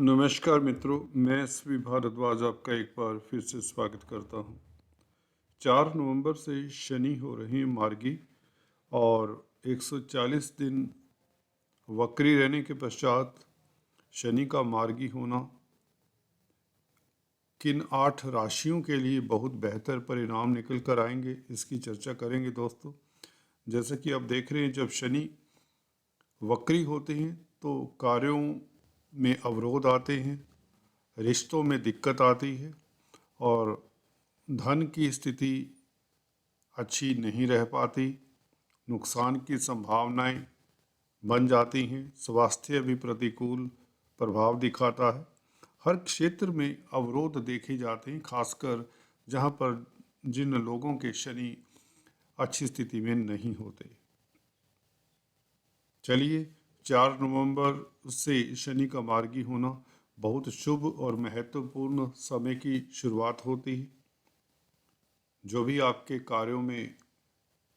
नमस्कार मित्रों, मैं एसवी भारद्वाज आपका एक बार फिर से स्वागत करता हूं। 4 नवंबर से शनि हो रहे हैं मार्गी और 140 दिन वक्री रहने के पश्चात शनि का मार्गी होना किन 8 राशियों के लिए बहुत बेहतर परिणाम निकल कर आएंगे, इसकी चर्चा करेंगे दोस्तों। जैसे कि आप देख रहे हैं, जब शनि वक्री होते हैं तो कार्यों में अवरोध आते हैं, रिश्तों में दिक्कत आती है और धन की स्थिति अच्छी नहीं रह पाती, नुकसान की संभावनाएं बन जाती हैं, स्वास्थ्य भी प्रतिकूल प्रभाव दिखाता है। हर क्षेत्र में अवरोध देखे जाते हैं, खासकर जहां पर जिन लोगों के शनि अच्छी स्थिति में नहीं होते। चलिए, 4 नवंबर से शनि का मार्गी होना बहुत शुभ और महत्वपूर्ण समय की शुरुआत होती है। जो भी आपके कार्यों में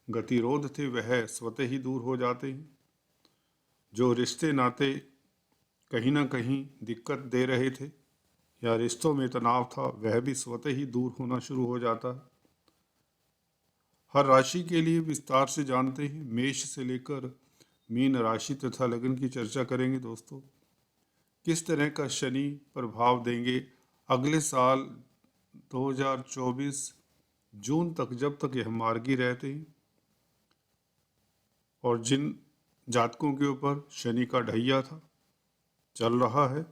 गतिरोध थे वह स्वतः ही दूर हो जाते हैं। जो रिश्ते नाते कहीं ना कहीं दिक्कत दे रहे थे या रिश्तों में तनाव था, वह भी स्वतः ही दूर होना शुरू हो जाता है। हर राशि के लिए विस्तार से जानते हैं। मेष से लेकर मीन राशि तथा लग्न की चर्चा करेंगे दोस्तों। किस तरह का शनि प्रभाव देंगे अगले साल 2024 जून तक, जब तक यह मार्गी रहते हैं। और जिन जातकों के ऊपर शनि का ढैया था, चल रहा है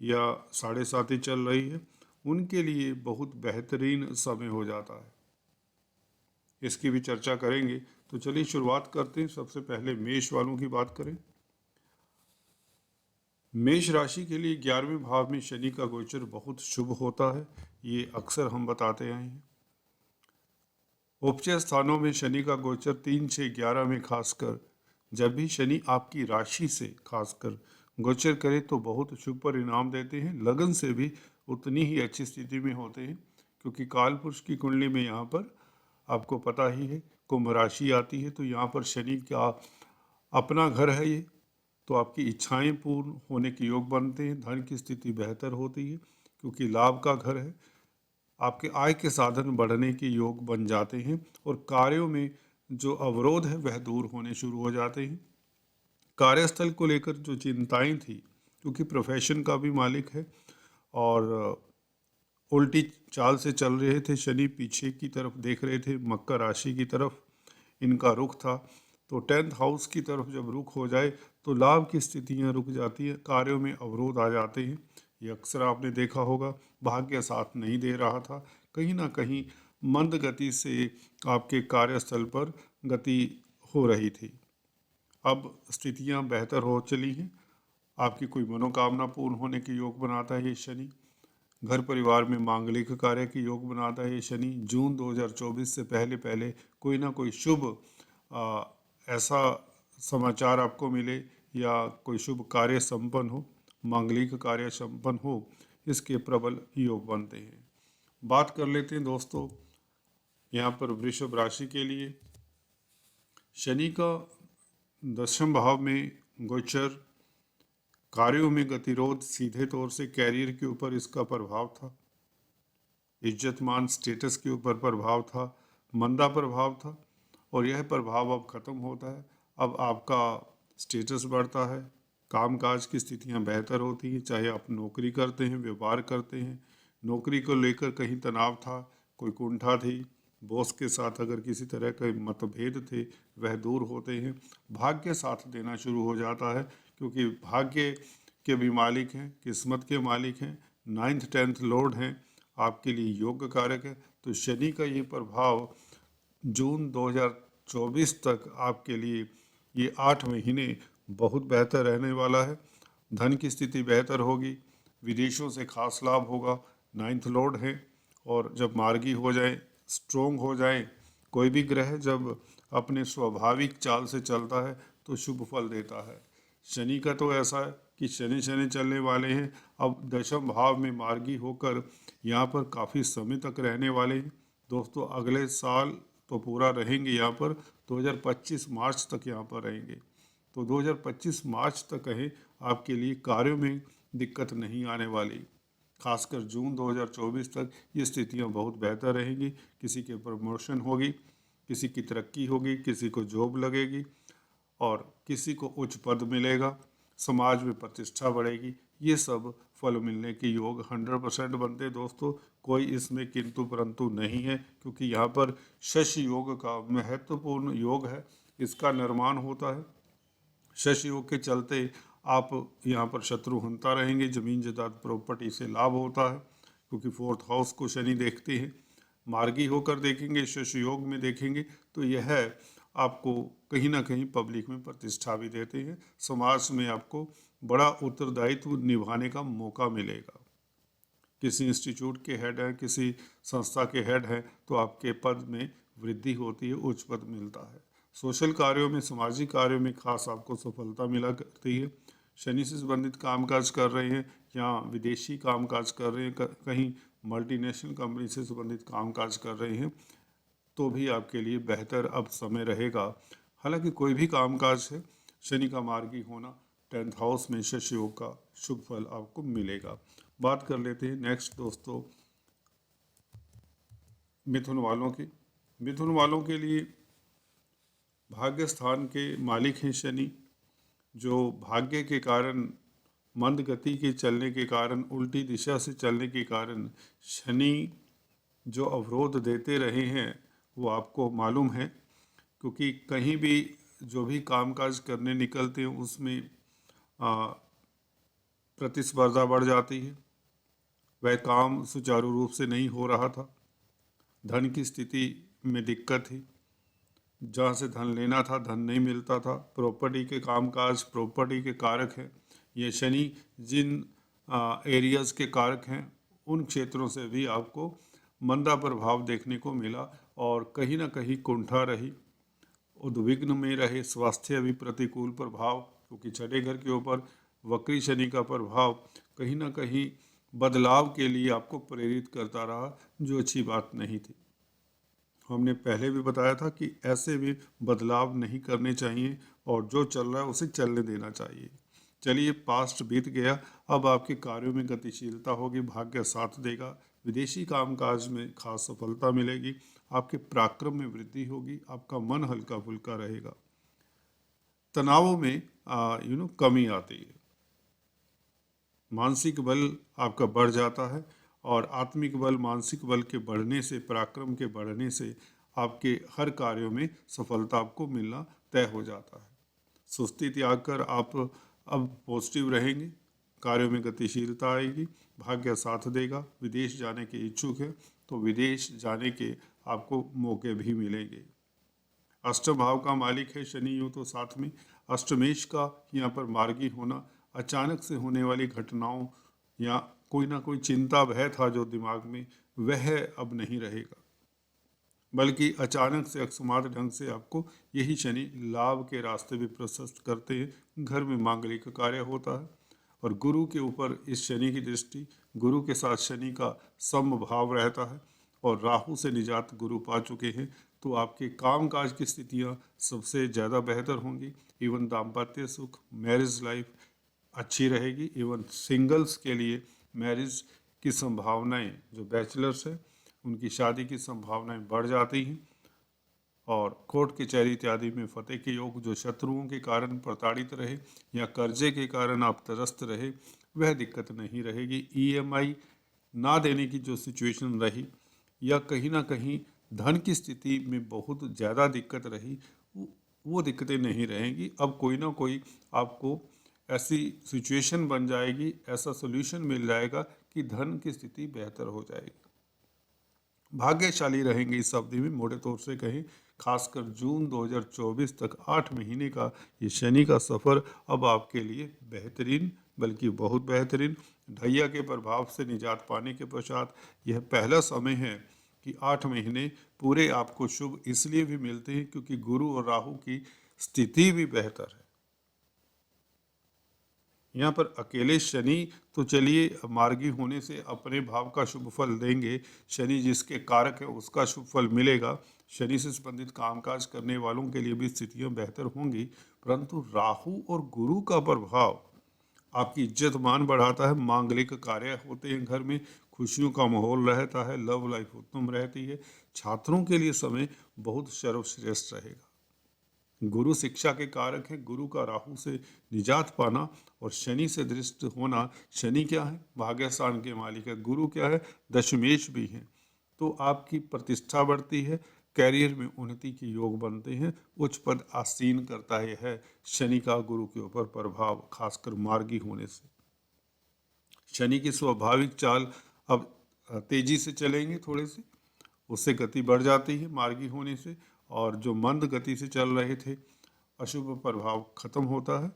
या 7.5 चल रही है, उनके लिए बहुत बेहतरीन समय हो जाता है। इसकी भी चर्चा करेंगे। तो चलिए शुरुआत करते हैं। सबसे पहले मेष वालों की बात करें। मेष राशि के लिए 11वें भाव में शनि का गोचर बहुत शुभ होता है, ये अक्सर हम बताते आए हैं। उपचय स्थानों में शनि का गोचर 3 से 11 में, खासकर जब भी शनि आपकी राशि से खासकर गोचर करे तो बहुत शुभ परिणाम देते हैं। लगन से भी उतनी ही अच्छी स्थिति में होते हैं, क्योंकि काल पुरुष की कुंडली में यहाँ पर आपको पता ही है कुंभ राशि आती है, तो यहाँ पर शनि का अपना घर है ये, तो आपकी इच्छाएं पूर्ण होने के योग बनते हैं। धन की स्थिति बेहतर होती है क्योंकि लाभ का घर है। आपके आय के साधन बढ़ने के योग बन जाते हैं और कार्यों में जो अवरोध है वह दूर होने शुरू हो जाते हैं। कार्यस्थल को लेकर जो चिंताएं थी, क्योंकि प्रोफेशन का भी मालिक है और उल्टी चाल से चल रहे थे शनि, पीछे की तरफ देख रहे थे, मकर राशि की तरफ इनका रुख था। तो 10th हाउस की तरफ जब रुख हो जाए तो लाभ की स्थितियां रुक जाती है, कार्यों में अवरोध आ जाते हैं। ये अक्सर आपने देखा होगा। भाग्य साथ नहीं दे रहा था, कहीं ना कहीं मंद गति से आपके कार्यस्थल पर गति हो रही थी। अब स्थितियां बेहतर हो चली हैं। आपकी कोई मनोकामना पूर्ण होने के योग बनाता है ये शनि। घर परिवार में मांगलिक कार्य के योग बनाता है ये शनि। जून 2024 से पहले पहले कोई ना कोई शुभ ऐसा समाचार आपको मिले या कोई शुभ कार्य संपन्न हो, मांगलिक कार्य संपन्न हो, इसके प्रबल योग बनते हैं। बात कर लेते हैं दोस्तों यहाँ पर वृषभ राशि के लिए। शनि का 10वें भाव में गोचर कार्यों में गतिरोध, सीधे तौर से कैरियर के ऊपर इसका प्रभाव था, इज्जत मान स्टेटस के ऊपर प्रभाव था, मंदा प्रभाव था और यह प्रभाव अब खत्म होता है। अब आपका स्टेटस बढ़ता है, कामकाज की स्थितियां बेहतर होती हैं, चाहे आप नौकरी करते हैं, व्यापार करते हैं। नौकरी को लेकर कहीं तनाव था, कोई कुंठा थी, बॉस के साथ अगर किसी तरह के मतभेद थे वह दूर होते हैं। भाग्य साथ देना शुरू हो जाता है, क्योंकि भाग्य के भी मालिक हैं, किस्मत के मालिक हैं, 9th 10th लॉर्ड हैं, आपके लिए योग्य कारक है। तो शनि का ये प्रभाव जून 2024 तक आपके लिए ये 8 महीने बहुत बेहतर रहने वाला है। धन की स्थिति बेहतर होगी, विदेशों से खास लाभ होगा, 9th लॉर्ड है। और जब मार्गी हो जाए, स्ट्रोंग हो जाए, कोई भी ग्रह जब अपने स्वाभाविक चाल से चलता है तो शुभ फल देता है। शनि का तो ऐसा है कि शनि शनि चलने वाले हैं, अब 10वें भाव में मार्गी होकर यहाँ पर काफ़ी समय तक रहने वाले हैं दोस्तों। अगले साल तो पूरा रहेंगे यहाँ पर, 2025 मार्च तक यहाँ पर रहेंगे। तो 2025 मार्च तक कहें आपके लिए कार्यों में दिक्कत नहीं आने वाली। खासकर जून 2024 तक ये स्थितियां बहुत बेहतर रहेंगी। किसी के प्रमोशन होगी, किसी की तरक्की होगी, किसी को जॉब लगेगी और किसी को उच्च पद मिलेगा, समाज में प्रतिष्ठा बढ़ेगी। ये सब फल मिलने के योग 100% बनते दोस्तों। कोई इसमें किंतु परंतु नहीं है, क्योंकि यहाँ पर शशि योग का महत्वपूर्ण योग है, इसका निर्माण होता है। शशि योग के चलते आप यहाँ पर शत्रुहंता रहेंगे, जमीन जायदाद प्रॉपर्टी से लाभ होता है, क्योंकि 4th हाउस को शनि देखते हैं। मार्गी होकर देखेंगे, शशि योग में देखेंगे तो यह आपको कहीं ना कहीं पब्लिक में प्रतिष्ठा भी देते हैं। समाज में आपको बड़ा उत्तरदायित्व निभाने का मौका मिलेगा। किसी इंस्टीट्यूट के हेड हैं, किसी संस्था के हेड हैं, तो आपके पद में वृद्धि होती है, उच्च पद मिलता है। सोशल कार्यों में, सामाजिक कार्यों में खास आपको सफलता मिला करती है। शनि से संबंधित कामकाज कर रहे हैं या विदेशी कामकाज कर रहे हैं, कहीं मल्टीनेशनल कंपनी से संबंधित कामकाज कर रहे हैं, तो भी आपके लिए बेहतर अब समय रहेगा। हालांकि कोई भी कामकाज है, शनि का मार्गी होना 10th हाउस में शशि योग का शुभ फल आपको मिलेगा। बात कर लेते हैं नेक्स्ट दोस्तों मिथुन वालों की। मिथुन वालों के लिए भाग्य स्थान के मालिक हैं शनि, जो भाग्य के कारण, मंद गति के चलने के कारण, उल्टी दिशा से चलने के कारण शनि जो अवरोध देते रहे हैं वो आपको मालूम है। क्योंकि कहीं भी जो भी कामकाज करने निकलते हैं उसमें प्रतिस्पर्धा बढ़ जाती है, वह काम सुचारू रूप से नहीं हो रहा था, धन की स्थिति में दिक्कत थी, जहाँ से धन लेना था धन नहीं मिलता था। प्रॉपर्टी के कामकाज, प्रॉपर्टी के कारक हैं ये शनि, जिन एरियाज़ के कारक हैं उन क्षेत्रों से भी आपको मंदा प्रभाव देखने को मिला और कहीं ना कहीं कुंठा रही, उद्विग्न में रहे। स्वास्थ्य भी प्रतिकूल प्रभाव, क्योंकि छठे घर के ऊपर वक्री शनि का प्रभाव कहीं ना कहीं बदलाव के लिए आपको प्रेरित करता रहा, जो अच्छी बात नहीं थी। हमने पहले भी बताया था कि ऐसे भी बदलाव नहीं करने चाहिए और जो चल रहा है उसे चलने देना चाहिए। चलिए, पास्ट बीत गया, अब आपके कार्यों में गतिशीलता होगी, भाग्य साथ देगा, विदेशी कामकाज में खास सफलता मिलेगी, आपके पराक्रम में वृद्धि होगी, आपका मन हल्का फुल्का रहेगा, तनावों में कमी आती है, मानसिक बल आपका बढ़ जाता है और आत्मिक बल, मानसिक बल के बढ़ने से, पराक्रम के बढ़ने से आपके हर कार्यों में सफलता आपको मिलना तय हो जाता है। सुस्ती त्याग कर आप अब पॉजिटिव रहेंगे, कार्यों में गतिशीलता आएगी, भाग्य साथ देगा। विदेश जाने के इच्छुक है तो विदेश जाने के आपको मौके भी मिलेंगे। अष्टम भाव का मालिक है शनि, यूँ तो साथ में अष्टमेश का यहाँ पर मार्गी होना, अचानक से होने वाली घटनाओं या कोई ना कोई चिंता, भय था जो दिमाग में, वह अब नहीं रहेगा, बल्कि अचानक से अकस्मात ढंग से आपको यही शनि लाभ के रास्ते भी प्रशस्त करते हैं। घर में मांगलिक कार्य होता है और गुरु के ऊपर इस शनि की दृष्टि, गुरु के साथ शनि का समभाव रहता है और राहु से निजात गुरु पा चुके हैं, तो आपके कामकाज की स्थितियां सबसे ज़्यादा बेहतर होंगी। इवन दाम्पत्य सुख, मैरिज लाइफ अच्छी रहेगी। इवन सिंगल्स के लिए मैरिज की संभावनाएं, जो बैचलर्स हैं उनकी शादी की संभावनाएं बढ़ जाती हैं और कोर्ट कचहरी इत्यादि में फतेह के योग, जो शत्रुओं के कारण प्रताड़ित रहे या कर्जे के कारण आप त्रस्त रहे, वह दिक्कत नहीं रहेगी। ईएमआई ना देने की जो सिचुएशन रही या कहीं ना कहीं धन की स्थिति में बहुत ज़्यादा दिक्कत रही, वो दिक्कतें नहीं रहेंगी। अब कोई ना कोई आपको ऐसी सिचुएशन बन जाएगी, ऐसा सोल्यूशन मिल जाएगा कि धन की स्थिति बेहतर हो जाएगी। भाग्यशाली रहेंगे इस अवधि में, मोटे तौर से कहें, खासकर जून 2024 तक 8 महीने का ये शनि का सफ़र अब आपके लिए बेहतरीन, बल्कि बहुत बेहतरीन। ढैया के प्रभाव से निजात पाने के पश्चात यह पहला समय है कि 8 महीने पूरे आपको शुभ इसलिए भी मिलते हैं क्योंकि गुरु और राहु की स्थिति भी बेहतर है। यहाँ पर अकेले शनि तो चलिए मार्गी होने से अपने भाव का शुभ फल देंगे, शनि जिसके कारक है उसका शुभ फल मिलेगा। शनि से संबंधित कामकाज करने वालों के लिए भी स्थितियाँ बेहतर होंगी, परंतु राहु और गुरु का प्रभाव आपकी इज्जत मान बढ़ाता है, मांगलिक कार्य होते हैं घर में, खुशियों का माहौल रहता है, लव लाइफ उत्तम रहती है। छात्रों के लिए समय बहुत सर्वश्रेष्ठ रहेगा। गुरु शिक्षा के कारक है। गुरु का राहु से निजात पाना और शनि से दृष्ट होना। शनि क्या है? भाग्यस्थान के मालिक है। गुरु क्या है? दशमेश भी है। तो आपकी प्रतिष्ठा बढ़ती है, कैरियर में उन्नति के योग बनते हैं, उच्च पद आसीन करता है शनि का गुरु के ऊपर प्रभाव, खासकर मार्गी होने से। शनि की स्वाभाविक चाल अब तेजी से चलेंगे थोड़े से, उससे गति बढ़ जाती है मार्गी होने से, और जो मंद गति से चल रहे थे अशुभ प्रभाव खत्म होता है।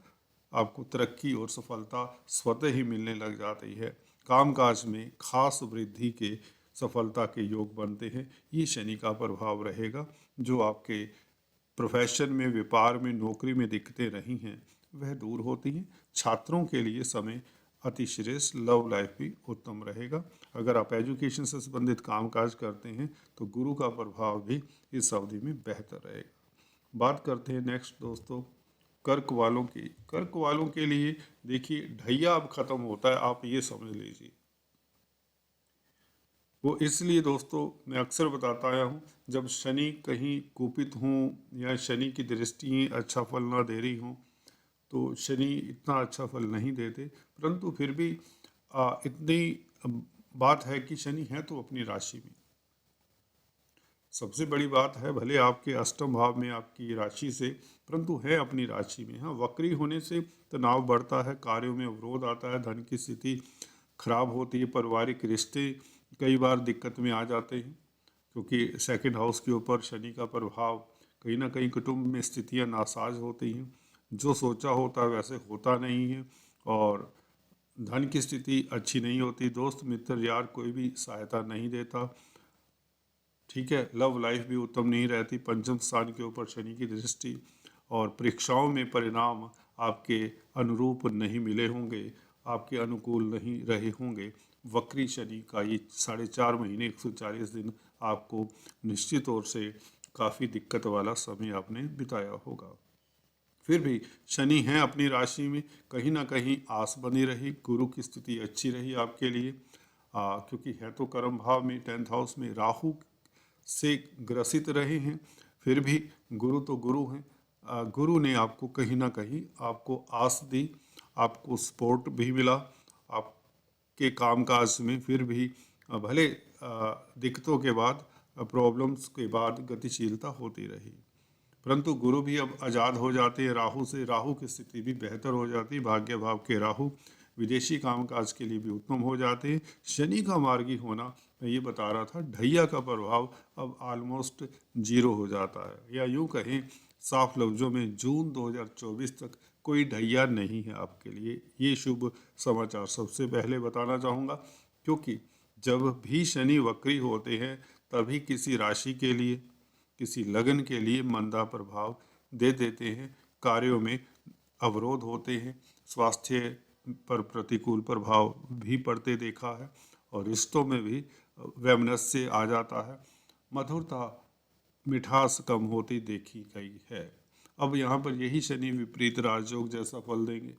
आपको तरक्की और सफलता स्वतः ही मिलने लग जाती है। कामकाज में खास वृद्धि के, सफलता के योग बनते हैं। ये शनि का प्रभाव रहेगा। जो आपके प्रोफेशन में, व्यापार में, नौकरी में दिक्कतें रही हैं वह दूर होती हैं। छात्रों के लिए समय अति श्रेष्ठ, लव लाइफ भी उत्तम रहेगा। अगर आप एजुकेशन से संबंधित कामकाज करते हैं तो गुरु का प्रभाव भी इस अवधि में बेहतर रहेगा। बात करते हैं नेक्स्ट दोस्तों कर्क वालों की। कर्क वालों के लिए देखिए ढैया अब खत्म होता है, आप ये समझ लीजिए। वो इसलिए दोस्तों मैं अक्सर बताता आया हूँ, जब शनि कहीं कुपित हों या शनि की दृष्टि अच्छा फल ना दे रही हों तो शनि इतना अच्छा फल नहीं देते, परंतु फिर भी इतनी बात है कि शनि है तो अपनी राशि में। सबसे बड़ी बात है भले आपके अष्टम भाव में आपकी राशि से, परंतु है अपनी राशि में। हाँ, वक्री होने से तनाव बढ़ता है, कार्यों में अवरोध आता है, धन की स्थिति खराब होती है, पारिवारिक रिश्ते कई बार दिक्कत में आ जाते हैं, क्योंकि सेकंड हाउस के ऊपर शनि का प्रभाव, कहीं ना कहीं कुटुंब में स्थितियां नासाज होती हैं, जो सोचा होता है वैसे होता नहीं है, और धन की स्थिति अच्छी नहीं होती, दोस्त मित्र यार कोई भी सहायता नहीं देता। ठीक है, लव लाइफ भी उत्तम नहीं रहती, पंचम स्थान के ऊपर शनि की दृष्टि, और परीक्षाओं में परिणाम आपके अनुरूप नहीं मिले होंगे, आपके अनुकूल नहीं रहे होंगे। वक्री शनि का ये 4.5 महीने 140 दिन आपको निश्चित तौर से काफ़ी दिक्कत वाला समय आपने बिताया होगा। फिर भी शनि है अपनी राशि में, कहीं ना कहीं आस बनी रही, गुरु की स्थिति अच्छी रही आपके लिए, क्योंकि है तो कर्म भाव में, 10th हाउस में राहु से ग्रसित रहे हैं, फिर भी गुरु तो गुरु हैं। गुरु ने आपको कहीं ना कहीं आपको आस दी, आपको सपोर्ट भी मिला आपके कामकाज में। फिर भी भले दिक्कतों के बाद, प्रॉब्लम्स के बाद गतिशीलता होती रही, परंतु गुरु भी अब आज़ाद हो जाते हैं राहु से, राहु की स्थिति भी बेहतर हो जाती है। भाग्य भाव के राहु विदेशी कामकाज के लिए भी उत्तम हो जाते हैं। शनि का मार्गी होना, मैं ये बता रहा था, ढैया का प्रभाव अब ऑलमोस्ट जीरो हो जाता है, या यूँ कहें साफ लफ्ज़ों में जून 2024 तक कोई ढैया नहीं है आपके लिए। ये शुभ समाचार सबसे पहले बताना चाहूँगा, क्योंकि जब भी शनि वक्री होते हैं तभी किसी राशि के लिए, किसी लगन के लिए मंदा प्रभाव दे देते हैं, कार्यों में अवरोध होते हैं, स्वास्थ्य पर प्रतिकूल प्रभाव भी पड़ते देखा है, और रिश्तों में भी वैमनस्य आ जाता है, मधुरता मिठास कम होती देखी गई है। अब यहाँ पर यही शनि विपरीत राजयोग जैसा फल देंगे।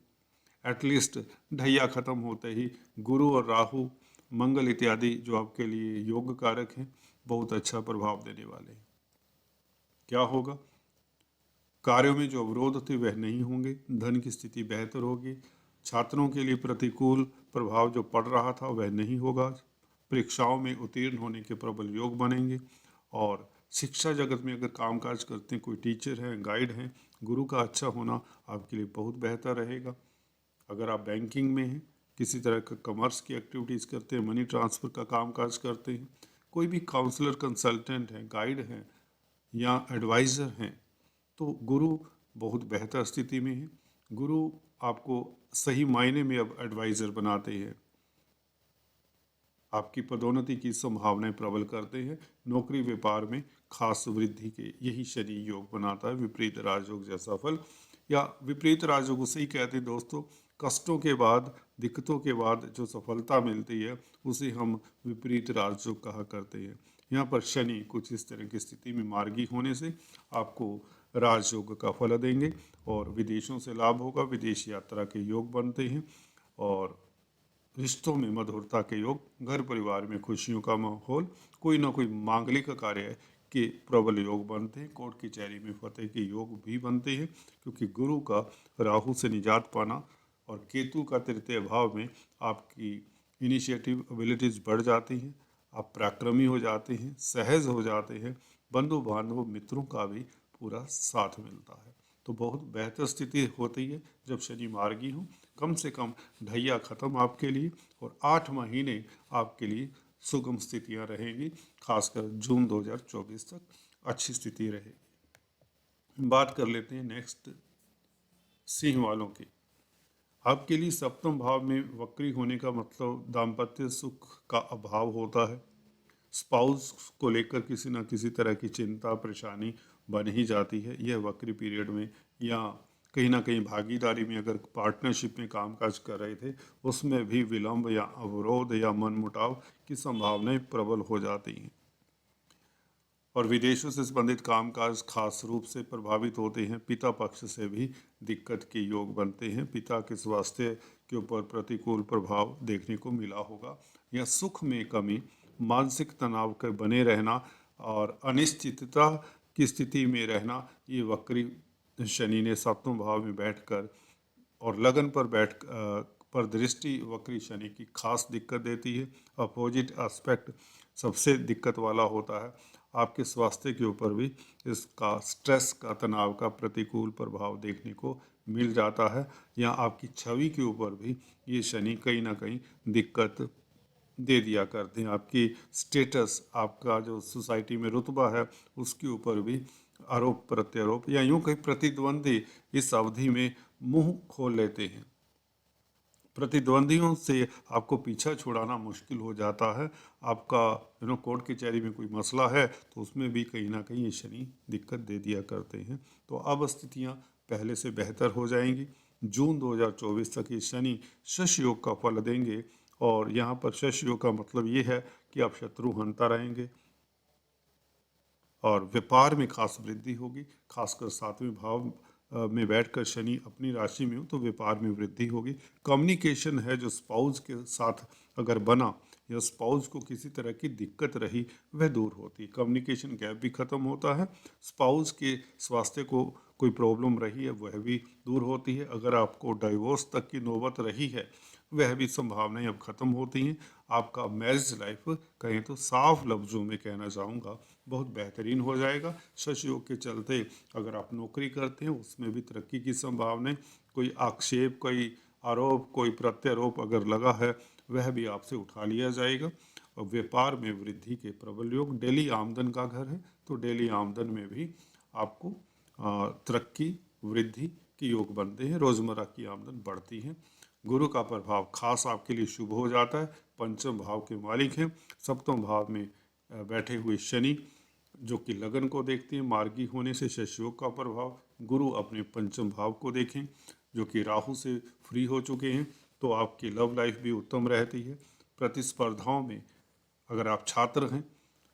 एटलीस्ट ढैया खत्म होते ही गुरु और राहु, मंगल इत्यादि जो आपके लिए योग कारक हैं, बहुत अच्छा प्रभाव देने वाले हैं। क्या होगा? कार्यों में जो अवरोध थे वह नहीं होंगे, धन की स्थिति बेहतर होगी, छात्रों के लिए प्रतिकूल प्रभाव जो पड़ रहा था वह नहीं होगा, परीक्षाओं में उत्तीर्ण होने के प्रबल योग बनेंगे, और शिक्षा जगत में अगर कामकाज करते हैं, कोई टीचर हैं, गाइड हैं, गुरु का अच्छा होना आपके लिए बहुत बेहतर रहेगा। अगर आप बैंकिंग में हैं, किसी तरह का कमर्स की एक्टिविटीज़ करते हैं, मनी ट्रांसफ़र का कामकाज करते हैं, कोई भी काउंसलर, कंसल्टेंट हैं, गाइड हैं या एडवाइज़र हैं, तो गुरु बहुत बेहतर स्थिति में है। गुरु आपको सही मायने में अब एडवाइज़र बनाते हैं, आपकी पदोन्नति की संभावनाएं प्रबल करते हैं, नौकरी व्यापार में खास वृद्धि के यही शनि योग बनाता है। विपरीत राजयोग जैसा फल, या विपरीत राजयोग उसे ही कहते हैं दोस्तों, कष्टों के बाद, दिक्कतों के बाद जो सफलता मिलती है उसे हम विपरीत राजयोग कहा करते हैं। यहाँ पर शनि कुछ इस तरह की स्थिति में मार्गी होने से आपको राजयोग का फल देंगे, और विदेशों से लाभ होगा, विदेश यात्रा के योग बनते हैं। और रिश्तों में मधुरता के योग, घर परिवार में खुशियों का माहौल, कोई ना कोई मांगलिक कार्य के प्रबल योग बनते हैं। कोर्ट कचहरी में फतेह के योग भी बनते हैं, क्योंकि गुरु का राहु से निजात पाना और केतु का तृतीय भाव में आपकी इनिशिएटिव एबिलिटीज़ बढ़ जाती हैं, आप पराक्रमी हो जाते हैं, सहज हो जाते हैं, बंधु बांधव मित्रों का भी पूरा साथ मिलता है। तो बहुत बेहतर स्थिति होती है जब शनि मार्गी हो। कम से कम ढैया खत्म आपके लिए, और 8 महीने आपके लिए सुगम स्थितियां रहेंगी, खासकर जून 2024 तक अच्छी स्थिति रहेगी। बात कर लेते हैं नेक्स्ट सिंह वालों की। आपके लिए सप्तम भाव में वक्री होने का मतलब दाम्पत्य सुख का अभाव होता है। स्पाउस को लेकर किसी न किसी तरह की चिंता परेशानी बन ही जाती है यह वक्री पीरियड में, या कहीं ना कहीं भागीदारी में अगर पार्टनरशिप में कामकाज कर रहे थे उसमें भी विलंब या अवरोध या मनमुटाव की संभावनाएं प्रबल हो जाती हैं। और विदेशों से संबंधित कामकाज खास रूप से प्रभावित होते हैं। पिता पक्ष से भी दिक्कत के योग बनते हैं। पिता के स्वास्थ्य के ऊपर प्रतिकूल प्रभाव देखने को मिला होगा, या सुख में कमी, मानसिक तनाव के बने रहना और अनिश्चितता की स्थिति में रहना, ये वक्री शनि ने सप्तम भाव में बैठकर और लगन पर दृष्टि वक्री शनि की खास दिक्कत देती है। अपोजिट एस्पेक्ट सबसे दिक्कत वाला होता है। आपके स्वास्थ्य के ऊपर भी इसका स्ट्रेस का, तनाव का प्रतिकूल प्रभाव देखने को मिल जाता है, या आपकी छवि के ऊपर भी ये शनि कहीं ना कहीं दिक्कत दे दिया करते हैं। आपकी स्टेटस, आपका जो सोसाइटी में रुतबा है, उसके ऊपर भी आरोप प्रत्यारोप या यूं कहीं प्रतिद्वंदी इस अवधि में मुंह खोल लेते हैं। प्रतिद्वंदियों से आपको पीछा छुड़ाना मुश्किल हो जाता है। आपका कोर्ट कचहरी में कोई मसला है तो उसमें भी कहीं ना कहीं ये शनि दिक्कत दे दिया करते हैं। तो अब स्थितियाँ पहले से बेहतर हो जाएंगी। जून 2024 तक ये शनि शश योग का फल देंगे, और यहाँ पर शश योग का मतलब ये है कि आप शत्रु हंता रहेंगे और व्यापार में खास वृद्धि होगी। खासकर 7वें भाव में बैठकर शनि अपनी राशि में हो तो व्यापार में वृद्धि होगी। कम्युनिकेशन है जो स्पाउस के साथ अगर बना या स्पाउस को किसी तरह की दिक्कत रही वह दूर होती है। कम्युनिकेशन गैप भी खत्म होता है। स्पाउस के स्वास्थ्य को कोई प्रॉब्लम रही है वह भी दूर होती है। अगर आपको डाइवोर्स तक की नौबत रही है वह भी संभावनाएं अब खत्म होती हैं। आपका मैरिज लाइफ कहें तो साफ लफ्ज़ों में कहना चाहूँगा बहुत बेहतरीन हो जाएगा। शश योग के चलते अगर आप नौकरी करते हैं उसमें भी तरक्की की संभावनाएं, कोई आक्षेप, कोई आरोप, कोई प्रत्यारोप अगर लगा है वह भी आपसे उठा लिया जाएगा। और व्यापार में वृद्धि के प्रबल योग, डेली आमदन का घर है तो डेली आमदन में भी आपको तरक्की वृद्धि के योग बनते हैं। रोज़मर्रा की आमदन बढ़ती है। गुरु का प्रभाव खास आपके लिए शुभ हो जाता है। पंचम भाव के मालिक हैं। सप्तम भाव में बैठे हुए शनि जो कि लगन को देखते हैं, मार्गी होने से शशयोग का प्रभाव। गुरु अपने पंचम भाव को देखें जो कि राहु से फ्री हो चुके हैं, तो आपकी लव लाइफ भी उत्तम रहती है। प्रतिस्पर्धाओं में अगर आप छात्र हैं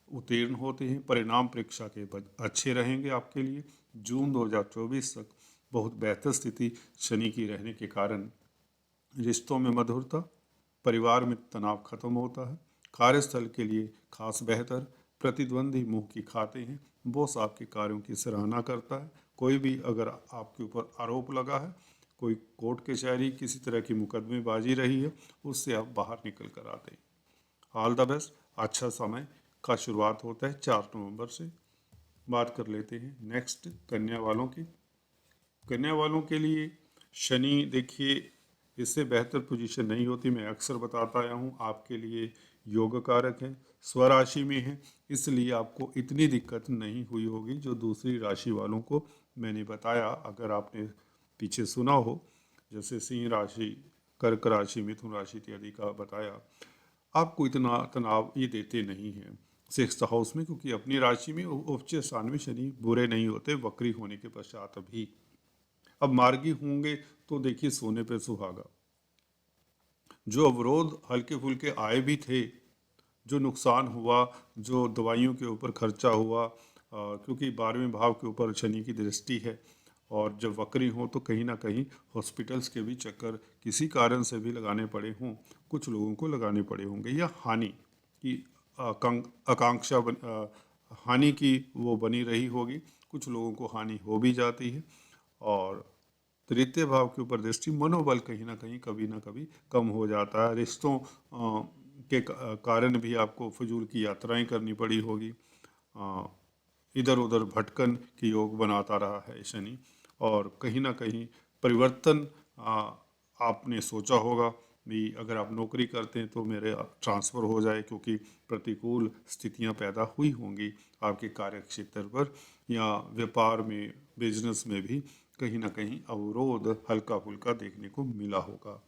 उत्तीर्ण होते हैं। परिणाम परीक्षा के अच्छे रहेंगे आपके लिए। जून 2024 तक बहुत बेहतर स्थिति शनि की रहने के कारण रिश्तों में मधुरता, परिवार में तनाव खत्म होता है। कार्यस्थल के लिए खास बेहतर। प्रतिद्वंदी मुंह की खाते हैं। बॉस आपके कार्यों की सराहना करता है। कोई भी अगर आपके ऊपर आरोप लगा है, कोई कोर्ट कचहरी किसी तरह की मुकदमेबाजी रही है, उससे आप बाहर निकल कर आते हैं। All the best. अच्छा समय का शुरुआत होता है 4 नवंबर से। बात कर लेते हैं नेक्स्ट कन्या वालों की। कन्या वालों के लिए शनि देखिए इससे बेहतर पोजीशन नहीं होती। मैं अक्सर बताता आया हूँ आपके लिए योग कारक है, स्वराशि में है, इसलिए आपको इतनी दिक्कत नहीं हुई होगी जो दूसरी राशि वालों को मैंने बताया। अगर आपने पीछे सुना हो, जैसे सिंह राशि, कर्क राशि, मिथुन राशि इत्यादि का बताया, आपको इतना तनाव ये देते नहीं हैं 6th हाउस में, क्योंकि अपनी राशि में उच्च स्थान में शनि बुरे नहीं होते वक्री होने के पश्चात भी। अब मार्गी होंगे तो देखिए सोने पे सुहागा। जो अवरोध हल्के फुल्के आए भी थे, जो नुकसान हुआ, जो दवाइयों के ऊपर खर्चा हुआ, क्योंकि 12वें भाव के ऊपर शनि की दृष्टि है, और जब वक्री हों तो कहीं ना कहीं हॉस्पिटल्स के भी चक्कर किसी कारण से भी लगाने पड़े हों, कुछ लोगों को लगाने पड़े होंगे, या हानि की आकांक्षा हानि की वो बनी रही होगी, कुछ लोगों को हानि हो भी जाती है। और तृतीय भाव के ऊपर दृष्टि, मनोबल कहीं ना कभी कम हो जाता है, रिश्तों के कारण भी आपको फजूल की यात्राएं करनी पड़ी होगी, इधर उधर भटकन की योग बनाता रहा है शनि। और कहीं ना कहीं परिवर्तन आपने सोचा होगा भी, अगर आप नौकरी करते हैं तो मेरे ट्रांसफ़र हो जाए, क्योंकि प्रतिकूल स्थितियां पैदा हुई होंगी आपके कार्य क्षेत्र पर, या व्यापार में, बिजनेस में भी कहीं ना कहीं अवरोध हल्का फुल्का देखने को मिला होगा।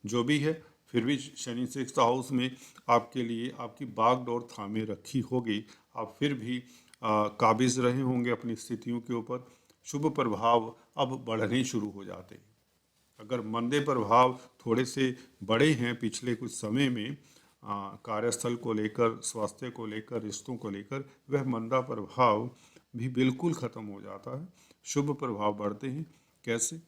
जो भी है, फिर भी शनि 6th हाउस में आपके लिए आपकी बागडोर थामे रखी होगी। आप फिर भी काबिज रहे होंगे अपनी स्थितियों के ऊपर। शुभ प्रभाव अब बढ़ने शुरू हो जाते हैं। अगर मंदे प्रभाव थोड़े से बड़े हैं पिछले कुछ समय में, कार्यस्थल को लेकर, स्वास्थ्य को लेकर, रिश्तों को लेकर, वह मंदा प्रभाव भी बिल्कुल ख़त्म हो जाता है। शुभ प्रभाव बढ़ते हैं। कैसे?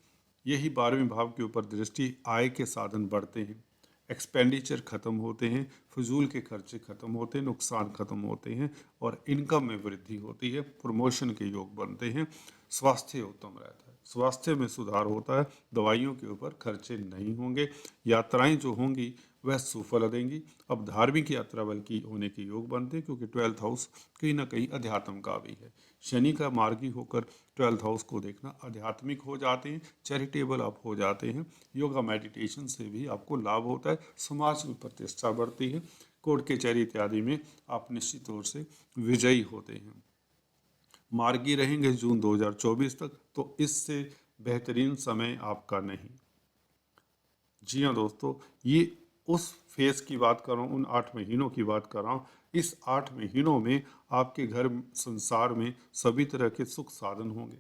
यही 12वें भाव के ऊपर दृष्टि, आय के साधन बढ़ते हैं, एक्सपेंडिचर ख़त्म होते हैं, फजूल के खर्चे ख़त्म होते हैं, नुकसान ख़त्म होते हैं, और इनकम में वृद्धि होती है, प्रमोशन के योग बनते हैं, स्वास्थ्य उत्तम रहता है, स्वास्थ्य में सुधार होता है, दवाइयों के ऊपर खर्चे नहीं होंगे, यात्राएं जो होंगी वह सुफल देंगी। अब धार्मिक यात्रा बल्कि होने के योग बनते हैं, क्योंकि 12th हाउस कहीं ना कहीं अध्यात्म का भी है। शनि का मार्गी होकर 12th हाउस को देखना, आध्यात्मिक हो जाते हैं, चैरिटेबल आप हो जाते हैं, योगा मेडिटेशन से भी आपको लाभ होता है, समाज में प्रतिष्ठा बढ़ती है, कोर्ट कचहरी इत्यादि में आप निश्चित तौर से विजयी होते हैं। मार्गी रहेंगे जून 2024 तक, तो इससे बेहतरीन समय आपका नहीं। जी हाँ दोस्तों, ये उस फेज की बात कर रहा हूँ, उन 8 महीनों की बात कर रहा हूँ। इस 8 महीनों में आपके घर संसार में सभी तरह के सुख साधन होंगे।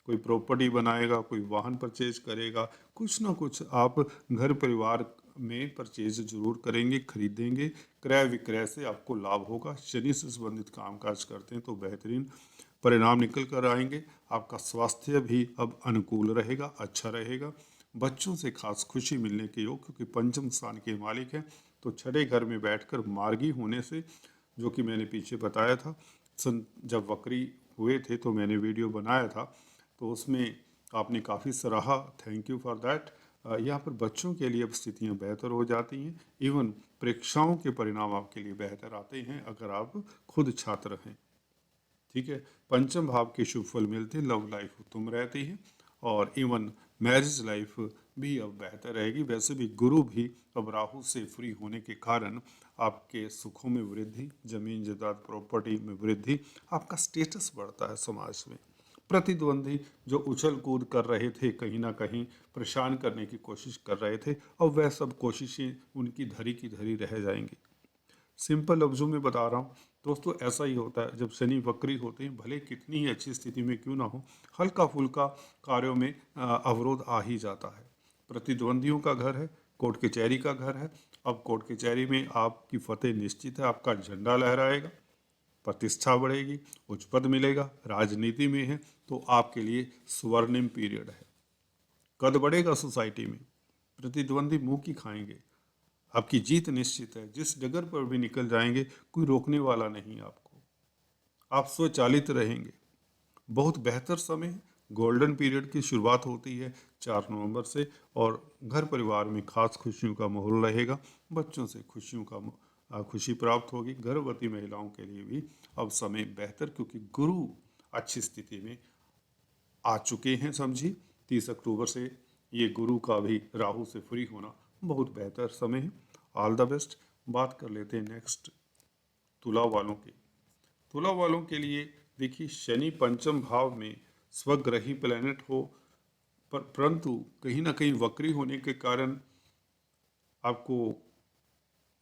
कोई प्रॉपर्टी बनाएगा, कोई वाहन परचेज करेगा, कुछ ना कुछ आप घर परिवार में परचेज जरूर करेंगे, खरीदेंगे। क्रय विक्रय से आपको लाभ होगा। शनि से संबंधित कामकाज करते हैं तो बेहतरीन परिणाम निकल कर आएंगे। आपका स्वास्थ्य भी अब अनुकूल रहेगा, अच्छा रहेगा। बच्चों से खास खुशी मिलने के योग, क्योंकि पंचम स्थान के मालिक हैं, तो छठे घर में बैठकर मार्गी होने से, जो कि मैंने पीछे बताया था, जब वक्री हुए थे तो मैंने वीडियो बनाया था, तो उसमें आपने काफ़ी सराहा, थैंक यू फॉर दैट। यहाँ पर बच्चों के लिए अब स्थितियाँ बेहतर हो जाती हैं, इवन परीक्षाओं के परिणाम आपके लिए बेहतर आते हैं अगर आप खुद छात्र हैं। ठीक है, पंचम भाव के शुभ फल मिलते हैं, लव लाइफ उत्तम रहती है, और इवन मैरिज लाइफ भी अब बेहतर रहेगी। वैसे भी गुरु भी अब राहु से फ्री होने के कारण आपके सुखों में वृद्धि, जमीन जायदाद प्रॉपर्टी में वृद्धि, आपका स्टेटस बढ़ता है समाज में। प्रतिद्वंदी जो उछल कूद कर रहे थे, कहीं ना कहीं परेशान करने की कोशिश कर रहे थे, अब वह सब कोशिशें उनकी धरी की धरी रह जाएंगी। सिंपल लफ्ज़ों में बता रहा हूँ दोस्तों, ऐसा ही होता है जब शनि वक्री होते हैं, भले कितनी ही अच्छी स्थिति में क्यों ना हो, हल्का फुल्का कार्यों में अवरोध आ ही जाता है। प्रतिद्वंदियों का घर है, कोर्ट कचहरी का घर है। अब कोर्ट कचहरी में आपकी फतेह निश्चित है, आपका झंडा लहराएगा, प्रतिष्ठा बढ़ेगी, उच्च पद मिलेगा। राजनीति में है तो आपके लिए स्वर्णिम पीरियड है, कद बढ़ेगा सोसाइटी में, प्रतिद्वंदी मुंह की खाएंगे, आपकी जीत निश्चित है। जिस डगर पर भी निकल जाएंगे कोई रोकने वाला नहीं आपको, आप स्वचालित रहेंगे। बहुत बेहतर समय है, गोल्डन पीरियड की शुरुआत होती है 4 नवंबर से, और घर परिवार में खास खुशियों का माहौल रहेगा। बच्चों से खुशियों का खुशी प्राप्त होगी। गर्भवती महिलाओं के लिए भी अब समय बेहतर, क्योंकि गुरु अच्छी स्थिति में आ चुके हैं। समझिए 30 अक्टूबर से ये गुरु का भी राहु से फ्री होना बहुत बेहतर समय है। All the best. बात कर लेते हैं नेक्स्ट तुला वालों की। तुला वालों के लिए देखिए, शनि पंचम भाव में स्वग्रही प्लैनेट हो, परंतु कहीं ना कहीं वक्री होने के कारण आपको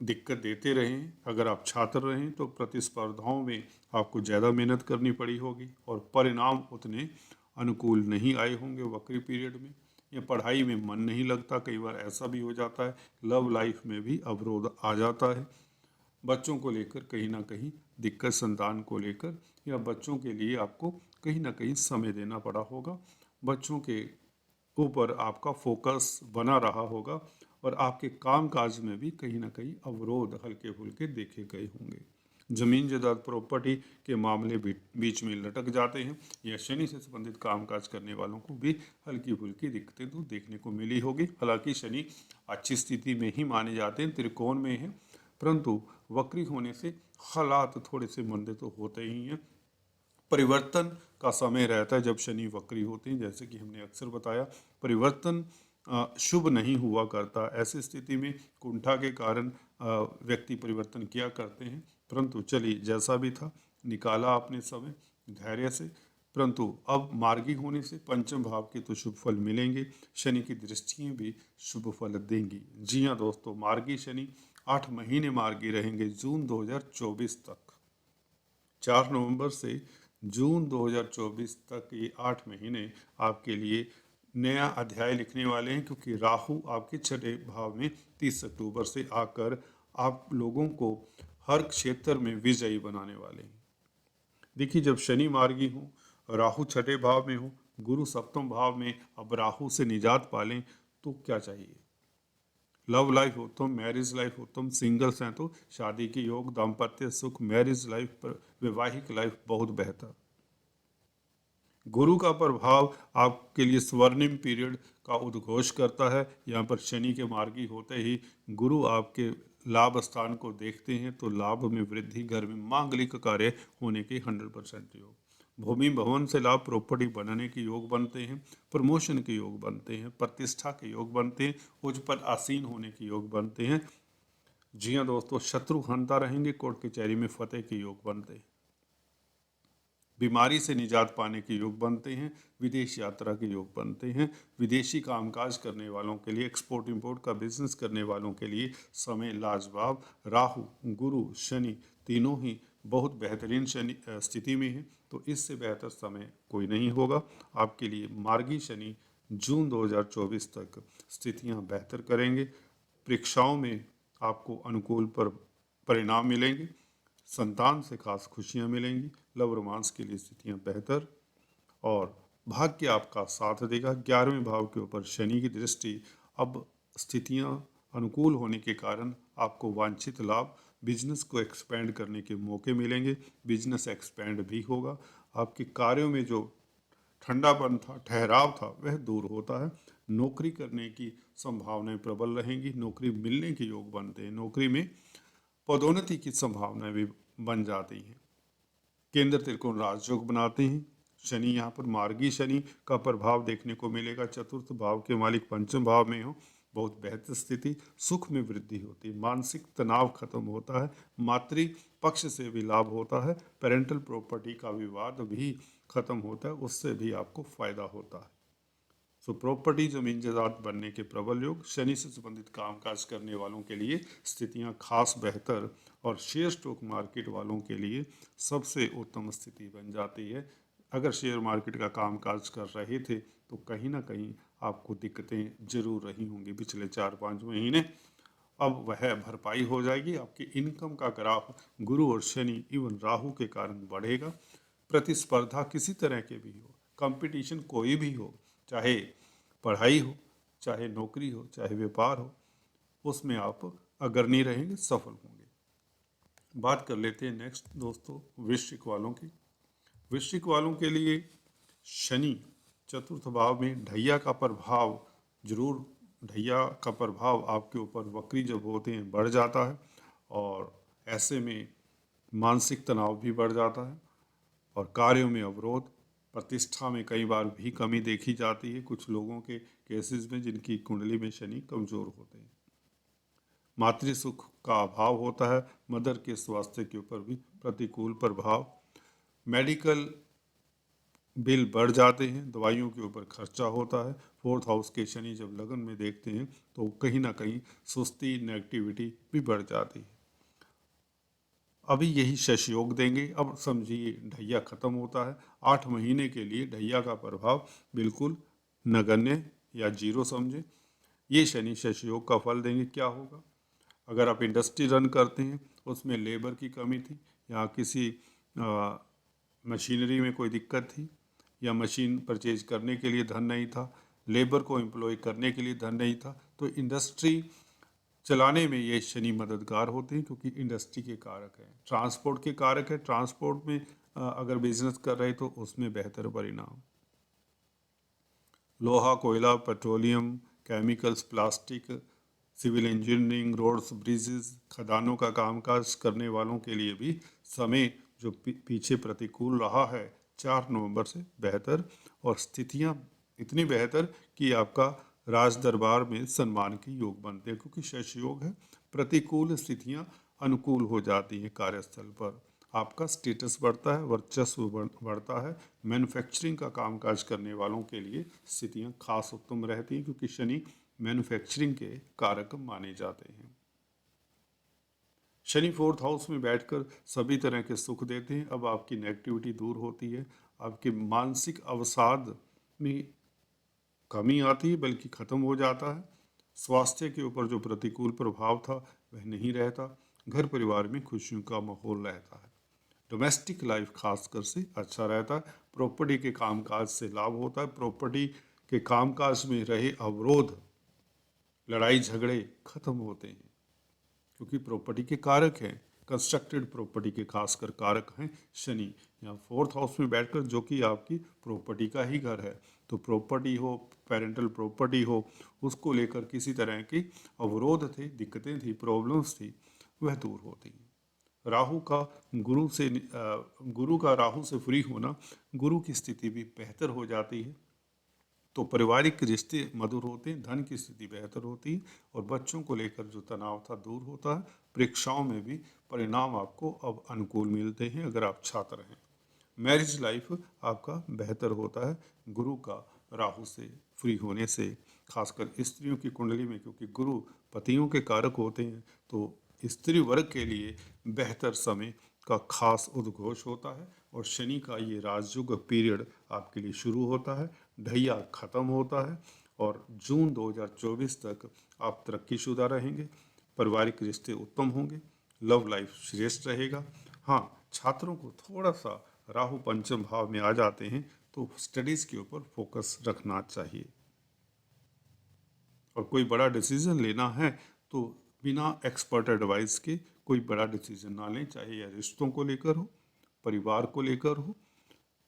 दिक्कत देते रहें। अगर आप छात्र रहें तो प्रतिस्पर्धाओं में आपको ज़्यादा मेहनत करनी पड़ी होगी, और परिणाम उतने अनुकूल नहीं आए होंगे वक्री पीरियड में, या पढ़ाई में मन नहीं लगता, कई बार ऐसा भी हो जाता है। लव लाइफ में भी अवरोध आ जाता है। बच्चों को लेकर कहीं ना कहीं दिक्कत, संतान को लेकर या बच्चों के लिए आपको कहीं ना कहीं समय देना पड़ा होगा। बच्चों के ऊपर आपका फोकस बना रहा होगा और आपके कामकाज में भी कहीं ना कहीं अवरोध हल्के फुल्के देखे गए होंगे। जमीन जायदाद प्रॉपर्टी के मामले भी बीच में लटक जाते हैं या शनि से संबंधित कामकाज करने वालों को भी हल्की फुल्की दिक्कतें तो देखने को मिली होगी। हालांकि शनि अच्छी स्थिति में ही माने जाते हैं, त्रिकोण में है, परंतु वक्री होने से हालात थोड़े से मंदे तो होते ही हैं। परिवर्तन का समय रहता है जब शनि वक्री होते हैं, जैसे कि हमने अक्सर बताया परिवर्तन शुभ नहीं हुआ करता। ऐसी स्थिति में कुंठा के कारण व्यक्ति परिवर्तन किया करते हैं, परंतु चलिए जैसा भी था निकाला आपने समय धैर्य से। परंतु अब मार्गी होने से पंचम भाव के तो शुभ फल मिलेंगे, शनि की दृष्टियाँ भी शुभ फल देंगी। जी हाँ दोस्तों, मार्गी शनि 8 महीने मार्गी रहेंगे, जून 2024 तक। 4 नवंबर से जून 2024 तक ये 8 महीने आपके लिए नया अध्याय लिखने वाले हैं, क्योंकि राहु आपके छठे भाव में 30 अक्टूबर से आकर आप लोगों को हर क्षेत्र में विजयी बनाने वाले हैं। देखिए, जब शनि मार्गी हो, राहु छठे भाव में हो, गुरु सप्तम भाव में अब राहु से निजात पालें तो क्या चाहिए। लव लाइफ उत्तम, मैरिज लाइफ उत्तम, सिंगल्स हैं तो शादी के योग, दाम्पत्य सुख, मैरिज लाइफ पर वैवाहिक लाइफ बहुत बेहतर। गुरु का प्रभाव आपके लिए स्वर्णिम पीरियड का उद्घोष करता है। यहाँ पर शनि के मार्गी होते ही गुरु आपके लाभ स्थान को देखते हैं तो लाभ में वृद्धि, घर में मांगलिक कार्य होने के 100% योग, भूमि भवन से लाभ, प्रॉपर्टी बनने के योग बनते हैं, प्रमोशन के योग बनते हैं, प्रतिष्ठा के योग बनते हैं, उच्च पद आसीन होने के योग बनते हैं। जी हाँ दोस्तों, शत्रु हंता रहेंगे, कोर्ट कचहरी में फतेह के योग बनते हैं, बीमारी से निजात पाने के योग बनते हैं, विदेश यात्रा के योग बनते हैं। विदेशी कामकाज करने वालों के लिए, एक्सपोर्ट इंपोर्ट का बिजनेस करने वालों के लिए समय लाजवाब। राहु, गुरु, शनि तीनों ही बहुत बेहतरीन शनि स्थिति में है, तो इससे बेहतर समय कोई नहीं होगा आपके लिए। मार्गी शनि जून 2024 तक स्थितियां बेहतर करेंगे। परीक्षाओं में आपको अनुकूल परिणाम मिलेंगे, संतान से खास खुशियां मिलेंगी, लव रोमांस के लिए स्थितियां बेहतर, और भाग्य आपका साथ देगा। 11वें भाव के ऊपर शनि की दृष्टि, अब स्थितियां अनुकूल होने के कारण आपको वांछित लाभ, बिजनेस को एक्सपेंड करने के मौके मिलेंगे, बिजनेस एक्सपेंड भी होगा। आपके कार्यों में जो ठंडापन था, ठहराव था, वह दूर होता है। नौकरी करने की संभावनाएं प्रबल रहेंगी, नौकरी मिलने के योग बनते हैं, नौकरी में पदोन्नति की संभावनाएं भी बन जाती हैं। केंद्र त्रिकोण राजयोग बनाते हैं। शनि यहाँ पर मार्गी शनि का प्रभाव देखने को मिलेगा। चतुर्थ भाव के मालिक पंचम भाव में हो, बहुत बेहतर स्थिति, सुख में वृद्धि होती है, मानसिक तनाव खत्म होता है, मातृ पक्ष से भी लाभ होता है, पेरेंटल प्रॉपर्टी का विवाद भी खत्म होता है, उससे भी आपको फायदा होता है। सो प्रॉपर्टी, जमीन जायदाद बनने के प्रबल योग, शनि से संबंधित कामकाज करने वालों के लिए स्थितियां खास बेहतर, और शेयर स्टॉक मार्केट वालों के लिए सबसे उत्तम स्थिति बन जाती है। अगर शेयर मार्केट का कामकाज कर रहे थे तो कहीं ना कहीं आपको दिक्कतें जरूर रही होंगी पिछले 4-5 महीने, अब वह भरपाई हो जाएगी। आपकी इनकम का ग्राफ गुरु और शनि इवन राहु के कारण बढ़ेगा। प्रतिस्पर्धा किसी तरह के भी हो, कंपटीशन कोई भी हो, चाहे पढ़ाई हो, चाहे नौकरी हो, चाहे व्यापार हो, उसमें आप अग्रणी रहेंगे, सफल होंगे। बात कर लेते हैं नेक्स्ट दोस्तों वृश्चिक वालों की। वृश्चिक वालों के लिए शनि चतुर्थ भाव में, ढैया का प्रभाव जरूर, ढैया का प्रभाव आपके ऊपर वक्री जब होते हैं बढ़ जाता है, और ऐसे में मानसिक तनाव भी बढ़ जाता है, और कार्यों में अवरोध, प्रतिष्ठा में कई बार भी कमी देखी जाती है कुछ लोगों के केसेस में जिनकी कुंडली में शनि कमजोर होते हैं। मातृ सुख का अभाव होता है, मदर के स्वास्थ्य के ऊपर भी प्रतिकूल प्रभाव, मेडिकल बिल बढ़ जाते हैं, दवाइयों के ऊपर खर्चा होता है। फोर्थ हाउस के शनि जब लगन में देखते हैं तो कहीं ना कहीं सुस्ती, नेगेटिविटी भी बढ़ जाती है। अभी यही शश योग देंगे। अब समझिए ढैया खत्म होता है, 8 महीने के लिए ढैया का प्रभाव बिल्कुल नगण्य या जीरो समझे। ये शनि शश योग का फल देंगे। क्या होगा, अगर आप इंडस्ट्री रन करते हैं, उसमें लेबर की कमी थी या किसी मशीनरी में कोई दिक्कत थी या मशीन परचेज करने के लिए धन नहीं था, लेबर को एम्प्लॉय करने के लिए धन नहीं था, तो इंडस्ट्री चलाने में ये शनि मददगार होते हैं क्योंकि इंडस्ट्री के कारक है, ट्रांसपोर्ट के कारक है। ट्रांसपोर्ट में अगर बिजनेस कर रहे तो उसमें बेहतर परिणाम। लोहा, कोयला, petroleum, chemicals, plastic, civil engineering, roads, bridges, खदानों का कामकाज करने वालों के लिए भी समय जो पीछे प्रतिकूल रहा है 4 नवंबर से बेहतर, और स्थितियां इतनी बेहतर कि आपका राज दरबार में सम्मान के योग बनते हैं क्योंकि शश योग है। प्रतिकूल स्थितियां अनुकूल हो जाती हैं कार्यस्थल पर, आपका स्टेटस बढ़ता है, वर्चस्व बढ़ता है। मैन्युफैक्चरिंग का कामकाज करने वालों के लिए स्थितियां खास उत्तम रहती हैं क्योंकि शनि मैन्युफैक्चरिंग के कारक माने जाते हैं। शनि 4th हाउस में बैठकर सभी तरह के सुख देते हैं। अब आपकी नेगेटिविटी दूर होती है, आपके मानसिक अवसाद में कमी आती है बल्कि ख़त्म हो जाता है। स्वास्थ्य के ऊपर जो प्रतिकूल प्रभाव था वह नहीं रहता। घर परिवार में खुशियों का माहौल रहता है। डोमेस्टिक लाइफ खासकर से अच्छा रहता है। प्रॉपर्टी के कामकाज से लाभ होता है। प्रॉपर्टी के कामकाज में रहे अवरोध, लड़ाई झगड़े खत्म होते हैं क्योंकि प्रॉपर्टी के कारक हैं। कंस्ट्रक्टेड प्रॉपर्टी के खासकर कारक हैं शनि। यहाँ 4th हाउस में बैठकर, जो कि आपकी प्रॉपर्टी का ही घर है, तो प्रॉपर्टी हो, पेरेंटल प्रॉपर्टी हो, उसको लेकर किसी तरह की अवरोध थे, दिक्कतें थी, प्रॉब्लम्स थी, वह दूर होती हैं। राहु का गुरु का राहु से फ्री होना, गुरु की स्थिति भी बेहतर हो जाती है, तो पारिवारिक रिश्ते मधुर होते हैं, धन की स्थिति बेहतर होती है और बच्चों को लेकर जो तनाव था दूर होता है। परीक्षाओं में भी परिणाम आपको अब अनुकूल मिलते हैं अगर आप छात्र हैं। मैरिज लाइफ आपका बेहतर होता है गुरु का राहु से फ्री होने से, खासकर स्त्रियों की कुंडली में, क्योंकि गुरु पतियों के कारक होते हैं, तो स्त्री वर्ग के लिए बेहतर समय का खास उद्घोष होता है और शनि का ये राजयुग पीरियड आपके लिए शुरू होता है, ढैया खत्म होता है और जून 2024 तक आप तरक्कीशुदा रहेंगे, पारिवारिक रिश्ते उत्तम होंगे, लव लाइफ श्रेष्ठ रहेगा। हाँ, छात्रों को थोड़ा सा राहु पंचम भाव में आ जाते हैं तो स्टडीज़ के ऊपर फोकस रखना चाहिए और कोई बड़ा डिसीजन लेना है तो बिना एक्सपर्ट एडवाइस के कोई बड़ा डिसीजन ना लें, चाहे यह रिश्तों को लेकर हो, परिवार को लेकर हो,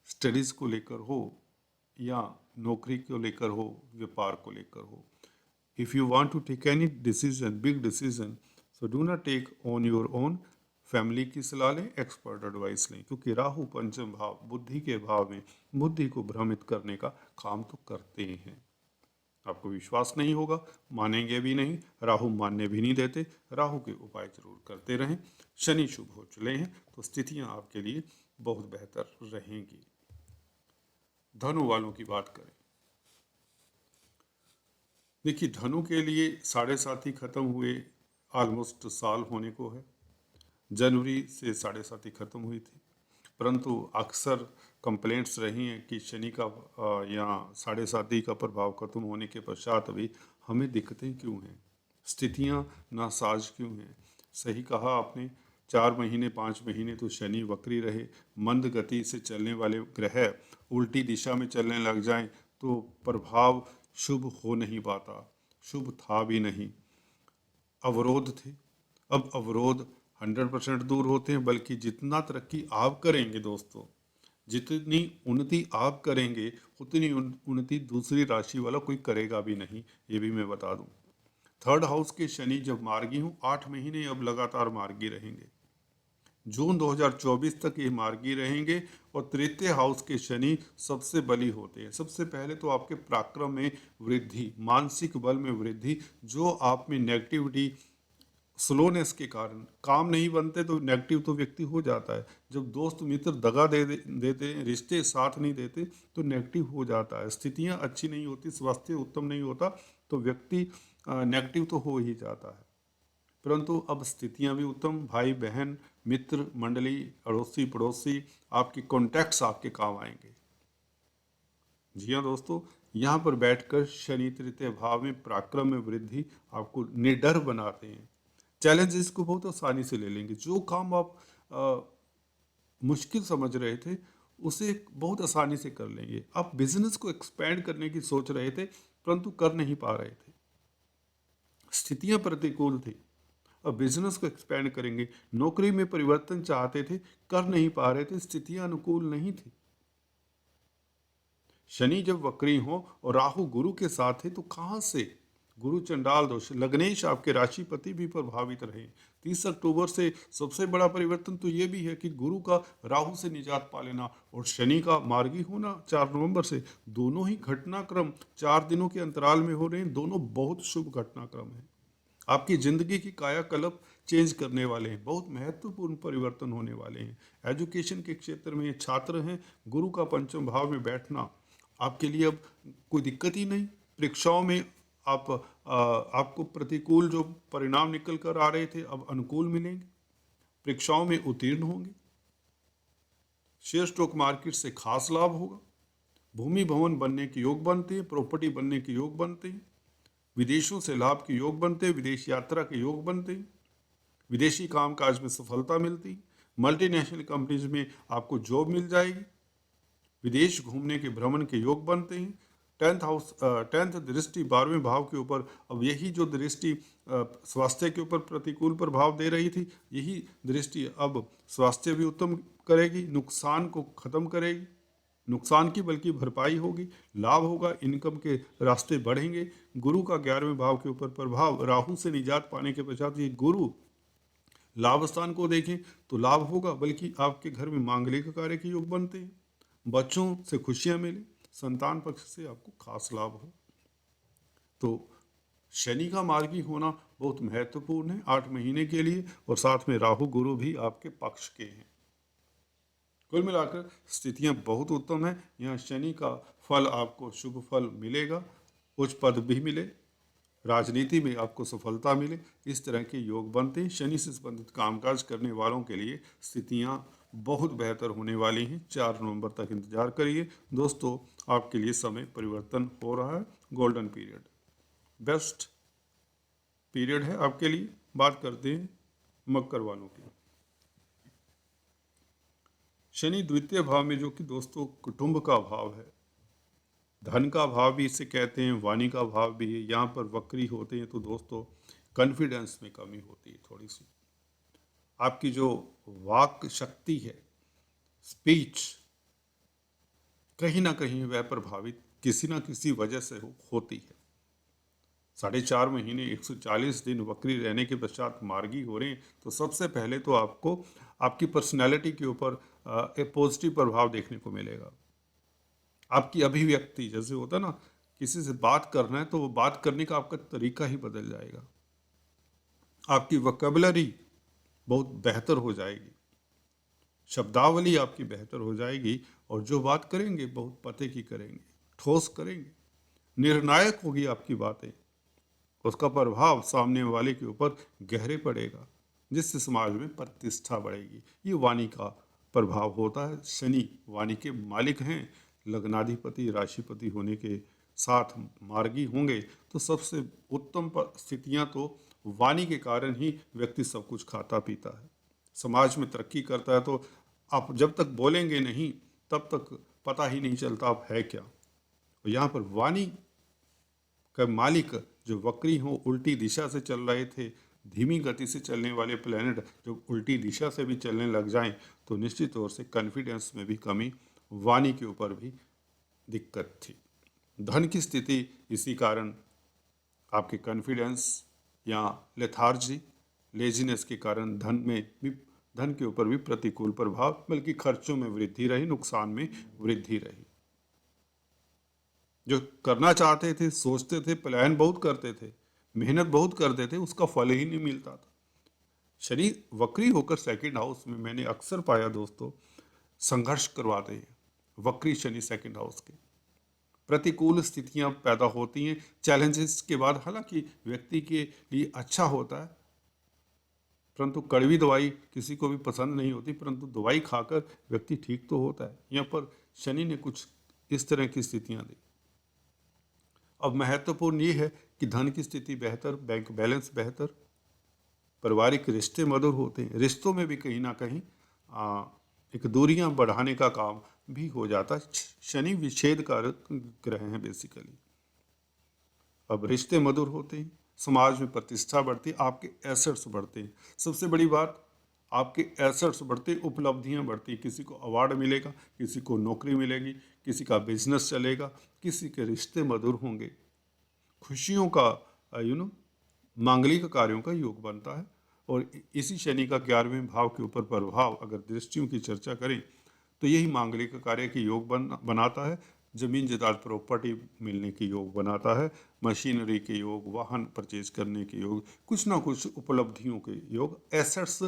स्टडीज़ को लेकर हो या नौकरी को लेकर हो, व्यापार को लेकर हो। If you want to take any decision, big decision, so do not take on your own. Family की सलाह लें, एक्सपर्ट एडवाइस लें, क्योंकि राहु पंचम भाव बुद्धि के भाव में बुद्धि को भ्रमित करने का काम तो करते हैं। आपको विश्वास नहीं होगा, मानेंगे भी नहीं, राहु मानने भी नहीं देते। राहु के उपाय जरूर करते रहें। शनि शुभ हो चले हैं तो स्थितियां आपके लिए बहुत बेहतर रहेंगी। धनु वालों की बात करें, देखिए धनु के लिए 7.5 खत्म हुए, ऑलमोस्ट साल होने को है। जनवरी से 7.5 खत्म हुई थी, परंतु अक्सर कंप्लेंट्स रही हैं कि शनि का या 7.5 का प्रभाव खत्म होने के पश्चात भी हमें दिक्कतें क्यों हैं, स्थितियां नासाज क्यों हैं। सही कहा आपने, 4 महीने 5 महीने तो शनि वक्री रहे। मंद गति से चलने वाले ग्रह उल्टी दिशा में चलने लग जाएं तो प्रभाव शुभ हो नहीं पाता, शुभ था भी नहीं, अवरोध थे। अब अवरोध 100% दूर होते हैं, बल्कि जितना तरक्की आप करेंगे दोस्तों, जितनी उन्नति आप करेंगे उतनी उन्नति दूसरी राशि वाला कोई करेगा भी नहीं, ये भी मैं बता दूं। 3rd हाउस के शनि जब मार्गी हूँ, 8 महीने अब लगातार मार्गी रहेंगे, जून 2024 तक ये मार्गी रहेंगे और 3य हाउस के शनि सबसे बली होते हैं। सबसे पहले तो आपके पराक्रम में वृद्धि, मानसिक बल में वृद्धि, जो आप में नेगेटिविटी, स्लोनेस के कारण काम नहीं बनते तो नेगेटिव तो व्यक्ति हो जाता है। जब दोस्त मित्र दगा देते हैं, रिश्ते साथ नहीं देते तो नेगेटिव हो जाता है, स्थितियां अच्छी नहीं होती, स्वास्थ्य उत्तम नहीं होता तो व्यक्ति नेगेटिव तो हो ही जाता है। परंतु अब स्थितियां भी उत्तम, भाई बहन मित्र मंडली अड़ोसी पड़ोसी आपके कॉन्टैक्ट्स आपके काम आएंगे। जी हाँ दोस्तों, यहाँ पर बैठकर शनि 3य भाव में पराक्रम में वृद्धि आपको निडर बनाते हैं। चैलेंजेस को बहुत आसानी से ले लेंगे। जो काम आप मुश्किल समझ रहे थे उसे बहुत आसानी से कर लेंगे। आप बिजनेस को एक्सपेंड करने की सोच रहे थे परंतु कर नहीं पा रहे थे, स्थितियां प्रतिकूल थी। अब बिजनेस को एक्सपेंड करेंगे। नौकरी में परिवर्तन चाहते थे, कर नहीं पा रहे थे, स्थितियां अनुकूल नहीं थी। शनि जब वक्री हो और राहु गुरु के साथ है तो कहां से गुरु चंडाल दोष। लग्नेश आपके राशिपति भी प्रभावित रहे। 30 अक्टूबर से सबसे बड़ा परिवर्तन तो ये भी है कि गुरु का राहु से निजात पा लेना और शनि का मार्गी होना 4 नवंबर से। दोनों ही घटनाक्रम 4 दिनों के अंतराल में हो रहे हैं। दोनों बहुत शुभ घटनाक्रम है। आपकी जिंदगी की कायाकल्प चेंज करने वाले हैं। बहुत महत्वपूर्ण परिवर्तन होने वाले हैं। एजुकेशन के क्षेत्र में छात्र हैं, गुरु का पंचम भाव में बैठना आपके लिए अब कोई दिक्कत ही नहीं। परीक्षाओं में आपको प्रतिकूल जो परिणाम निकल कर आ रहे थे अब अनुकूल मिलेंगे। परीक्षाओं में उत्तीर्ण होंगे। शेयर स्टॉक मार्केट से खास लाभ होगा। भूमि भवन बनने के योग बनते हैं, प्रॉपर्टी बनने के योग बनते हैं, विदेशों से लाभ के योग बनते हैं, विदेश यात्रा के योग बनते हैं, विदेशी कामकाज में सफलता मिलती है, मल्टीनेशनल कंपनीज में आपको जॉब मिल जाएगी, विदेश घूमने के भ्रमण के योग बनते हैं। 10th दृष्टि 12वें भाव के ऊपर, अब यही जो दृष्टि स्वास्थ्य के ऊपर प्रतिकूल प्रभाव दे रही थी, यही दृष्टि अब स्वास्थ्य भी उत्तम करेगी, नुकसान को खत्म करेगी, नुकसान की बल्कि भरपाई होगी, लाभ होगा, इनकम के रास्ते बढ़ेंगे। गुरु का 11वें भाव के ऊपर प्रभाव, राहु से निजात पाने के पश्चात ये गुरु लाभ स्थान को देखें तो लाभ होगा, बल्कि आपके घर में मांगलिक कार्य के योग बनते हैं। बच्चों से खुशियां मिले, संतान पक्ष से आपको खास लाभ हो। तो शनि का मार्गी होना बहुत महत्वपूर्ण है 8 महीने के लिए, और साथ में राहु गुरु भी आपके पक्ष के हैं। कुल मिलाकर स्थितियां बहुत उत्तम है। यहाँ शनि का फल आपको शुभ फल मिलेगा, उच्च पद भी मिले, राजनीति में आपको सफलता मिले, इस तरह के योग बनते हैं। शनि से संबंधित कामकाज करने वालों के लिए स्थितियां बहुत बेहतर होने वाली हैं। 4 नवंबर तक इंतजार करिए दोस्तों, आपके लिए समय परिवर्तन हो रहा है। गोल्डन पीरियड बेस्ट पीरियड है आपके लिए। बात करते हैं मकर वालों की। शनि द्वितीय भाव में, जो कि दोस्तों कुटुंब का भाव है, धन का भाव भी इसे कहते हैं, वाणी का भाव भी है। यहाँ पर वक्री होते हैं तो दोस्तों कॉन्फिडेंस में कमी होती है थोड़ी सी। आपकी जो वाक शक्ति है, स्पीच, कहीं ना कहीं वह प्रभावित किसी ना किसी वजह से होती है। 4.5 महीने 140 दिन वक्री रहने के पश्चात मार्गी हो रहे हैं, तो सबसे पहले तो आपको आपकी पर्सनैलिटी के ऊपर एक पॉजिटिव प्रभाव देखने को मिलेगा। आपकी अभिव्यक्ति, जैसे होता है ना, किसी से बात करना है तो वो बात करने का आपका तरीका ही बदल जाएगा। आपकी वोकैबुलरी बहुत बेहतर हो जाएगी, शब्दावली आपकी बेहतर हो जाएगी, और जो बात करेंगे बहुत पते की करेंगे, ठोस करेंगे, निर्णायक होगी आपकी बातें। उसका प्रभाव सामने वाले के ऊपर गहरे पड़ेगा, जिससे समाज में प्रतिष्ठा बढ़ेगी। ये वाणी का प्रभाव होता है। शनि वाणी के मालिक हैं, लग्नाधिपति राशिपति होने के साथ मार्गी होंगे तो सबसे उत्तम स्थितियां तो वाणी के कारण ही व्यक्ति सब कुछ खाता पीता है, समाज में तरक्की करता है। तो आप जब तक बोलेंगे नहीं तब तक पता ही नहीं चलता आप है क्या। और यहाँ पर वाणी का मालिक जो वक्री हो, उल्टी दिशा से चल रहे थे, धीमी गति से चलने वाले प्लैनेट जो उल्टी दिशा से भी चलने लग जाएं तो निश्चित तौर से कॉन्फिडेंस में भी कमी, वाणी के ऊपर भी दिक्कत थी। धन की स्थिति इसी कारण आपके कॉन्फिडेंस या लेथार्जी, लेजीनेस के कारण धन के ऊपर भी प्रतिकूल प्रभाव, बल्कि खर्चों में वृद्धि रही, नुकसान में वृद्धि रही। जो करना चाहते थे, सोचते थे, प्लान बहुत करते थे, मेहनत बहुत करते थे, उसका फल ही नहीं मिलता था। शनि वक्री होकर सेकंड हाउस में मैंने अक्सर पाया दोस्तों संघर्ष करवाते हैं। वक्री शनि सेकंड हाउस के, प्रतिकूल स्थितियां पैदा होती हैं चैलेंजेस के बाद। हालांकि व्यक्ति के लिए अच्छा होता है, परंतु कड़वी दवाई किसी को भी पसंद नहीं होती, परंतु दवाई खाकर व्यक्ति ठीक तो होता है। यहाँ पर शनि ने कुछ इस तरह की स्थितियां दी। अब महत्वपूर्ण ये है कि धन की स्थिति बेहतर, बैंक बैलेंस बेहतर, पारिवारिक रिश्ते मधुर होते हैं। रिश्तों में भी कहीं ना कहीं एक दूरियां बढ़ाने का काम भी हो जाता है। शनि विच्छेद कारक ग्रह हैं बेसिकली। अब रिश्ते मधुर होते हैं, समाज में प्रतिष्ठा बढ़ती है, आपके एसेट्स बढ़ते हैं। सबसे बड़ी बात, आपके एसेट्स बढ़ते, उपलब्धियां बढ़ती, किसी को अवार्ड मिलेगा, किसी को नौकरी मिलेगी, किसी का बिजनेस चलेगा, किसी के रिश्ते मधुर होंगे, खुशियों का मांगलिक कार्यों का योग बनता है। और इसी शनि का 11वें भाव के ऊपर प्रभाव अगर दृष्टियों की चर्चा करें तो यही मांगलिक कार्य के योग बनाता है। जमीन जायदाद प्रॉपर्टी मिलने के योग बनाता है, मशीनरी के योग, वाहन परचेज करने के योग, कुछ ना कुछ उपलब्धियों के योग, एसेट्स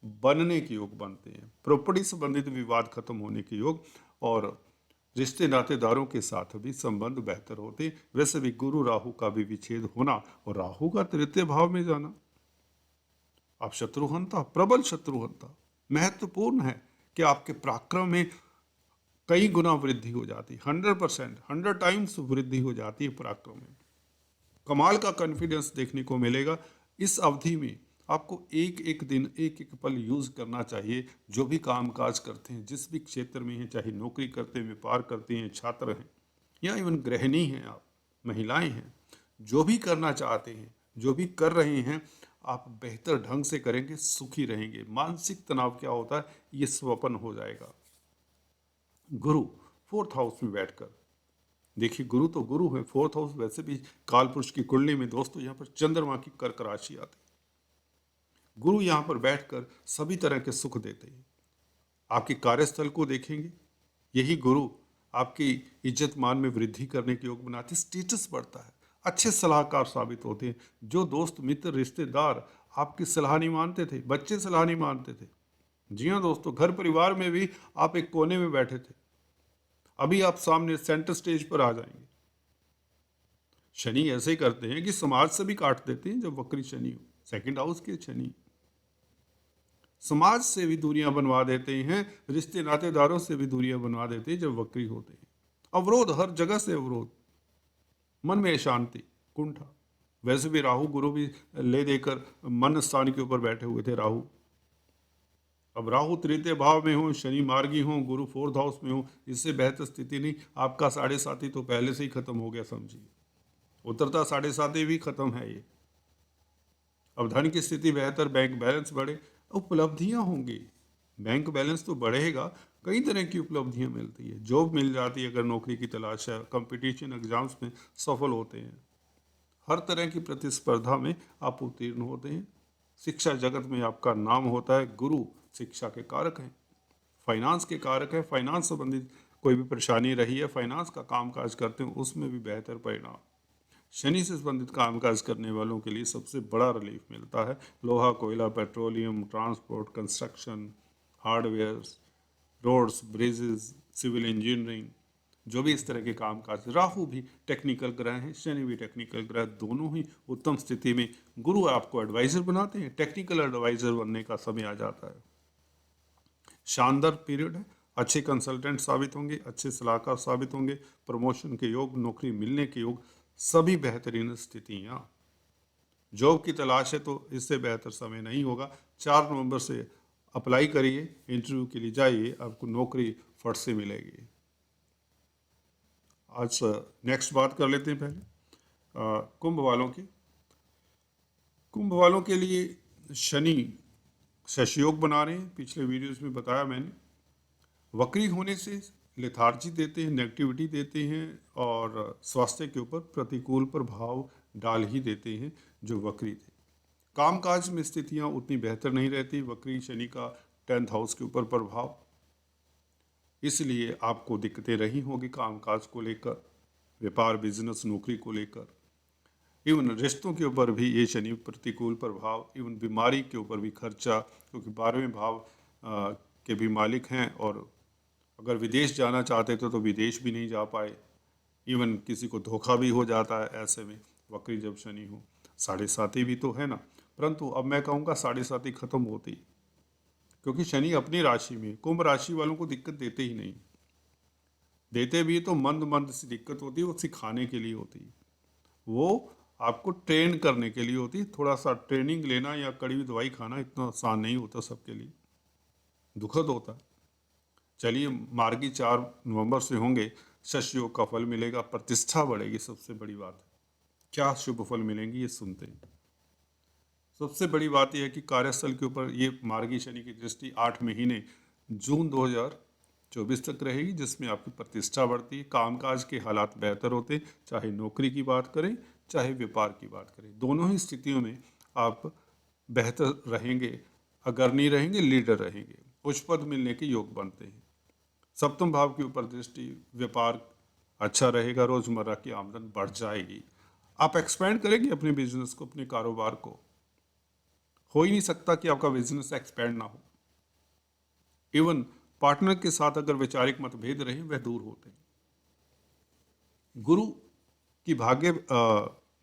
बनने के योग बनते हैं, प्रॉपर्टी संबंधित विवाद खत्म होने के योग, और रिश्ते नातेदारों के साथ भी संबंध बेहतर होते। वैसे भी गुरु राहु का भी विच्छेद होना और राहु का तृतीय भाव में जाना, आप शत्रुहंता, प्रबल शत्रुहंता, महत्वपूर्ण है कि आपके पराक्रम में कई गुना वृद्धि हो जाती है, 100%, 100 टाइम्स वृद्धि हो जाती है पराक्रम में। कमाल का कॉन्फिडेंस देखने को मिलेगा। इस अवधि में आपको एक एक दिन, एक एक पल यूज करना चाहिए। जो भी काम काज करते हैं, जिस भी क्षेत्र में हैं, चाहे नौकरी करते हैं, व्यापार करते हैं, छात्र हैं, या इवन गृहिणी हैं, आप महिलाएं हैं, जो भी करना चाहते हैं, जो भी कर रहे हैं, आप बेहतर ढंग से करेंगे, सुखी रहेंगे। मानसिक तनाव क्या होता है, ये स्वपन हो जाएगा। गुरु 4th हाउस में बैठकर, देखिए गुरु तो गुरु है, 4th हाउस वैसे भी काल पुरुष की कुंडली में दोस्तों यहाँ पर चंद्रमा की कर्क राशि आती है। गुरु यहाँ पर बैठकर सभी तरह के सुख देते हैं। आपके कार्यस्थल को देखेंगे, यही गुरु आपकी इज्जत मान में वृद्धि करने के योग बनाते, स्टेटस बढ़ता है, अच्छे सलाहकार साबित होते हैं। जो दोस्त मित्र रिश्तेदार आपकी सलाह नहीं मानते थे, बच्चे सलाह नहीं मानते थे, जी हाँ दोस्तों, घर परिवार में भी आप एक कोने में बैठे थे, अभी आप सामने सेंटर स्टेज पर आ जाएंगे। शनि ऐसे ही करते हैं कि समाज से भी काट देते हैं। जब वक्री शनि हो, 2nd हाउस के शनि समाज से भी दूरियां बनवा देते हैं, रिश्ते नातेदारों से भी दूरियां बनवा देते हैं जब वक्री होते हैं। अवरोध, हर जगह से अवरोध, मन में शांति, कुंठा। वैसे भी राहु गुरु भी ले देकर मन स्थान के ऊपर बैठे हुए थे राहु। अब राहु तृतीय भाव में हो, शनि मार्गी हो, गुरु 4th हाउस में हो, इससे बेहतर स्थिति नहीं। आपका 7.5 तो पहले से ही खत्म हो गया समझिए, उतरता 7.5 भी खत्म है ये। अब धन की स्थिति बेहतर, बैंक बैलेंस बढ़े, उपलब्धियां होंगी, बैंक बैलेंस तो बढ़ेगा, कई तरह की उपलब्धियां मिलती है, जॉब मिल जाती है अगर नौकरी की तलाश है, कंपटीशन एग्जाम्स में सफल होते हैं, हर तरह की प्रतिस्पर्धा में आप उत्तीर्ण होते हैं। शिक्षा जगत में आपका नाम होता है। गुरु शिक्षा के कारक हैं, फाइनेंस के कारक है, फाइनेंस संबंधित कोई भी परेशानी रही है, फाइनेंस का कामकाज करते हैं, उसमें भी बेहतर परिणाम। शनि से संबंधित कामकाज करने वालों के लिए सबसे बड़ा रिलीफ मिलता है। लोहा, कोयला, petroleum, transport, construction, hardware, roads, bridges, civil engineering, जो भी इस तरह के कामकाज। राहु भी टेक्निकल ग्रह हैं, शनि भी टेक्निकल ग्रह, दोनों ही उत्तम स्थिति में। गुरु आपको एडवाइजर बनाते हैं, टेक्निकल एडवाइजर बनने का समय आ जाता है। शानदार पीरियड है, अच्छे कंसल्टेंट साबित होंगे, अच्छे सलाहकार साबित होंगे, प्रमोशन के योग, नौकरी मिलने के योग, सभी बेहतरीन स्थितियां। जॉब की तलाश है तो इससे बेहतर समय नहीं होगा। 4 नवंबर से अप्लाई करिए, इंटरव्यू के लिए जाइए, आपको नौकरी फट से मिलेगी। आज नेक्स्ट बात कर लेते हैं पहले कुंभ वालों की। कुंभ वालों के लिए शनि शशयोग बना रहे हैं, पिछले वीडियोस में बताया मैंने। वक्री होने से लेथार्जी देते हैं, नेगेटिविटी देते हैं, और स्वास्थ्य के ऊपर प्रतिकूल प्रभाव डाल ही देते हैं जो वक्री थे। कामकाज में स्थितियां उतनी बेहतर नहीं रहती, वक्री शनि का 10th हाउस के ऊपर प्रभाव, इसलिए आपको दिक्कतें रही होगी कामकाज को लेकर, व्यापार, बिजनेस, नौकरी को लेकर। इवन रिश्तों के ऊपर भी ये शनि प्रतिकूल प्रभाव, इवन बीमारी के ऊपर भी खर्चा, क्योंकि 12वें भाव के भी मालिक हैं, और अगर विदेश जाना चाहते थे तो विदेश भी नहीं जा पाए। इवन किसी को धोखा भी हो जाता है ऐसे में, वक्री जब शनि हो। 7.5 भी तो है ना, परंतु अब मैं कहूँगा 7.5 खत्म होती, क्योंकि शनि अपनी राशि में, कुंभ राशि वालों को दिक्कत देते ही नहीं, देते भी तो मंद मंद सी दिक्कत होती है, वो सिखाने के लिए होती है। वो आपको ट्रेन करने के लिए होती है। थोड़ा सा ट्रेनिंग लेना या कड़वी दवाई खाना इतना आसान नहीं होता सबके लिए, दुखद होता है। चलिए, मार्गी 4 नवंबर से होंगे, शश योग का फल मिलेगा, प्रतिष्ठा बढ़ेगी, सबसे बड़ी बात है। क्या शुभ फल मिलेंगे ये सुनते हैं। सबसे बड़ी बात यह है कि कार्यस्थल के ऊपर ये मार्गी शनि की दृष्टि 8 महीने जून 2024 तक रहेगी, जिसमें आपकी प्रतिष्ठा बढ़ती है, कामकाज के हालात बेहतर होते हैं, चाहे नौकरी की बात करें चाहे व्यापार की बात करें, दोनों ही स्थितियों में आप बेहतर रहेंगे, अग्रणी रहेंगे, लीडर रहेंगे, उच्च पद मिलने के योग बनते हैं। सप्तम भाव के ऊपर दृष्टि, व्यापार अच्छा रहेगा, रोजमर्रा की आमदन बढ़ जाएगी, आप एक्सपेंड करेंगे अपने बिजनेस को, अपने कारोबार को। हो ही नहीं सकता कि आपका बिजनेस एक्सपेंड ना हो। इवन पार्टनर के साथ अगर वैचारिक मतभेद रहे वह दूर होते हैं। गुरु की भाग्य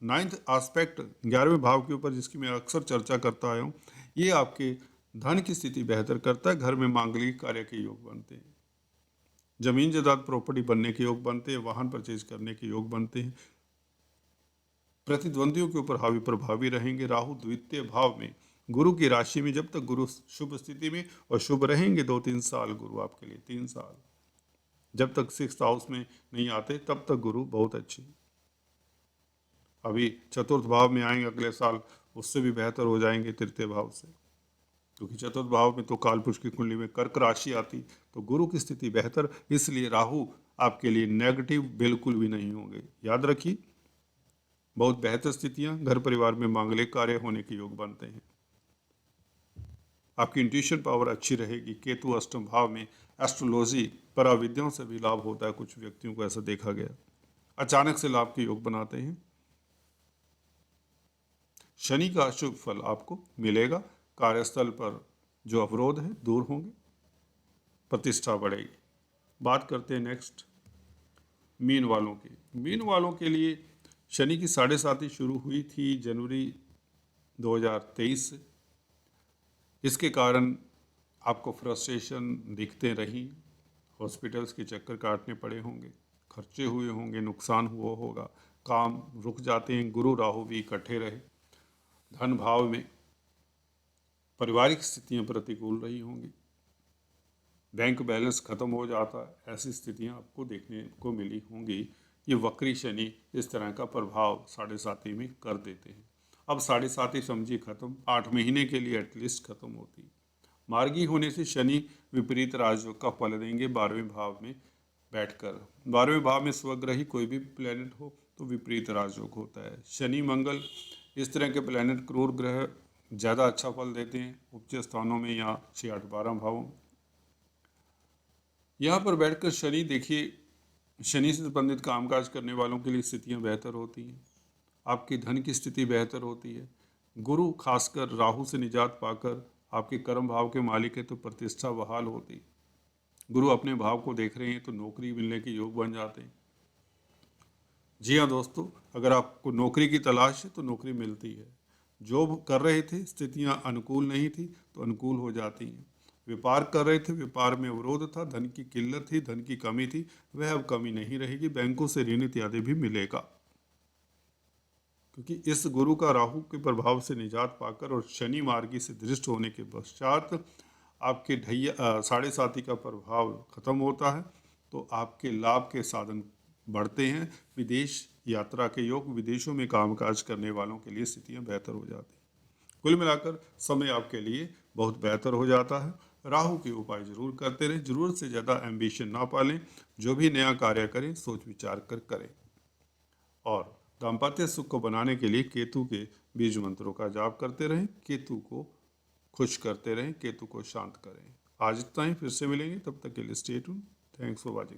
9th एस्पेक्ट 11वें भाव के ऊपर, जिसकी मैं अक्सर चर्चा करता आया हूँ, ये आपके धन की स्थिति बेहतर करता है। घर में मांगलिक कार्य के योग बनते हैं, जमीन जायदाद प्रॉपर्टी बनने के योग बनते हैं, वाहन परचेज करने के योग बनते हैं। प्रतिद्वंदियों के ऊपर हावी प्रभावी रहेंगे। राहु द्वितीय भाव में गुरु की राशि में, जब तक गुरु शुभ स्थिति में और शुभ रहेंगे 2-3 साल गुरु आपके लिए, 3 साल, जब तक 6th हाउस में नहीं आते तब तक गुरु बहुत अच्छे। अभी चतुर्थ भाव में आएंगे अगले साल, उससे भी बेहतर हो जाएंगे तृतीय भाव से, क्योंकि चतुर्थ भाव में तो कालपुरुष की कुंडली में कर्क राशि आती, तो गुरु की स्थिति बेहतर, इसलिए राहु आपके लिए नेगेटिव बिल्कुल भी नहीं होंगे। याद रखिए, बहुत बेहतर स्थितियां, घर परिवार में मांगलिक कार्य होने के योग बनते हैं। आपकी इंट्यूशन पावर अच्छी रहेगी। केतु अष्टम भाव में एस्ट्रोलॉजी पराविद्याओं से भी लाभ होता है, कुछ व्यक्तियों को ऐसा देखा गया, अचानक से लाभ के योग बनाते हैं। शनि का शुभ फल आपको मिलेगा, कार्यस्थल पर जो अवरोध है दूर होंगे, प्रतिष्ठा बढ़ेगी। बात करते हैं नेक्स्ट मीन वालों की। मीन वालों के लिए शनि की 7.5 शुरू हुई थी जनवरी 2023 से। इसके कारण आपको फ्रस्ट्रेशन दिखते रही, हॉस्पिटल्स के चक्कर काटने पड़े होंगे, खर्चे हुए होंगे, नुकसान हुआ होगा, काम रुक जाते हैं। गुरु राहु भी इकट्ठे रहे, धन भाव में पारिवारिक स्थितियां प्रतिकूल रही होंगी, बैंक बैलेंस खत्म हो जाता है, ऐसी स्थितियां आपको देखने को मिली होंगी। ये वक्री शनि इस तरह का प्रभाव 7.5 में कर देते हैं। अब 7.5 समझिए खत्म, 8 महीने के लिए एटलीस्ट खत्म होती। मार्गी होने से शनि विपरीत राजयोग का फल देंगे 12वें भाव में बैठकर। 12वें भाव में स्वग्रही कोई भी प्लेनेट हो तो विपरीत राजयोग होता है। शनि मंगल इस तरह के प्लेनेट, क्रूर ग्रह, ज़्यादा अच्छा फल देते हैं उच्च स्थानों में या 6, 8, 12 भावों में। यहाँ पर बैठकर शनि देखिए, शनि से संबंधित कामकाज करने वालों के लिए स्थितियाँ बेहतर होती हैं, आपकी धन की स्थिति बेहतर होती है। गुरु खासकर राहु से निजात पाकर आपके कर्म भाव के मालिक है तो प्रतिष्ठा बहाल होती। गुरु अपने भाव को देख रहे हैं तो नौकरी मिलने के योग बन जाते हैं। जी हाँ दोस्तों, अगर आपको नौकरी की तलाश है तो नौकरी मिलती है। जॉब कर रहे थे, स्थितियाँ अनुकूल नहीं थी तो अनुकूल हो जाती हैं। व्यापार कर रहे थे, व्यापार में अवरोध था, धन की किल्लत थी, धन की कमी थी, वह अब कमी नहीं रहेगी। बैंकों से ऋण इत्यादि भी मिलेगा, क्योंकि इस गुरु का राहु के प्रभाव से निजात पाकर और शनि मार्गी से दृष्ट होने के पश्चात आपके 7.5 का प्रभाव खत्म होता है, तो आपके लाभ के साधन बढ़ते हैं। विदेश यात्रा के योग, विदेशों में कामकाज करने वालों के लिए स्थितियां बेहतर हो जाती हैं। कुल मिलाकर समय आपके लिए बहुत बेहतर हो जाता है। राहु के उपाय जरूर करते रहें, जरूरत से ज़्यादा एम्बिशन ना पालें, जो भी नया कार्य करें सोच विचार कर करें। और दाम्पत्य सुख को बनाने के लिए केतु के बीज मंत्रों का जाप करते रहें, केतु को खुश करते रहें, केतु को शांत करें। आज इतना ही, फिर से मिलेंगे, तब तक के लिए stay tune. Thanks for watching.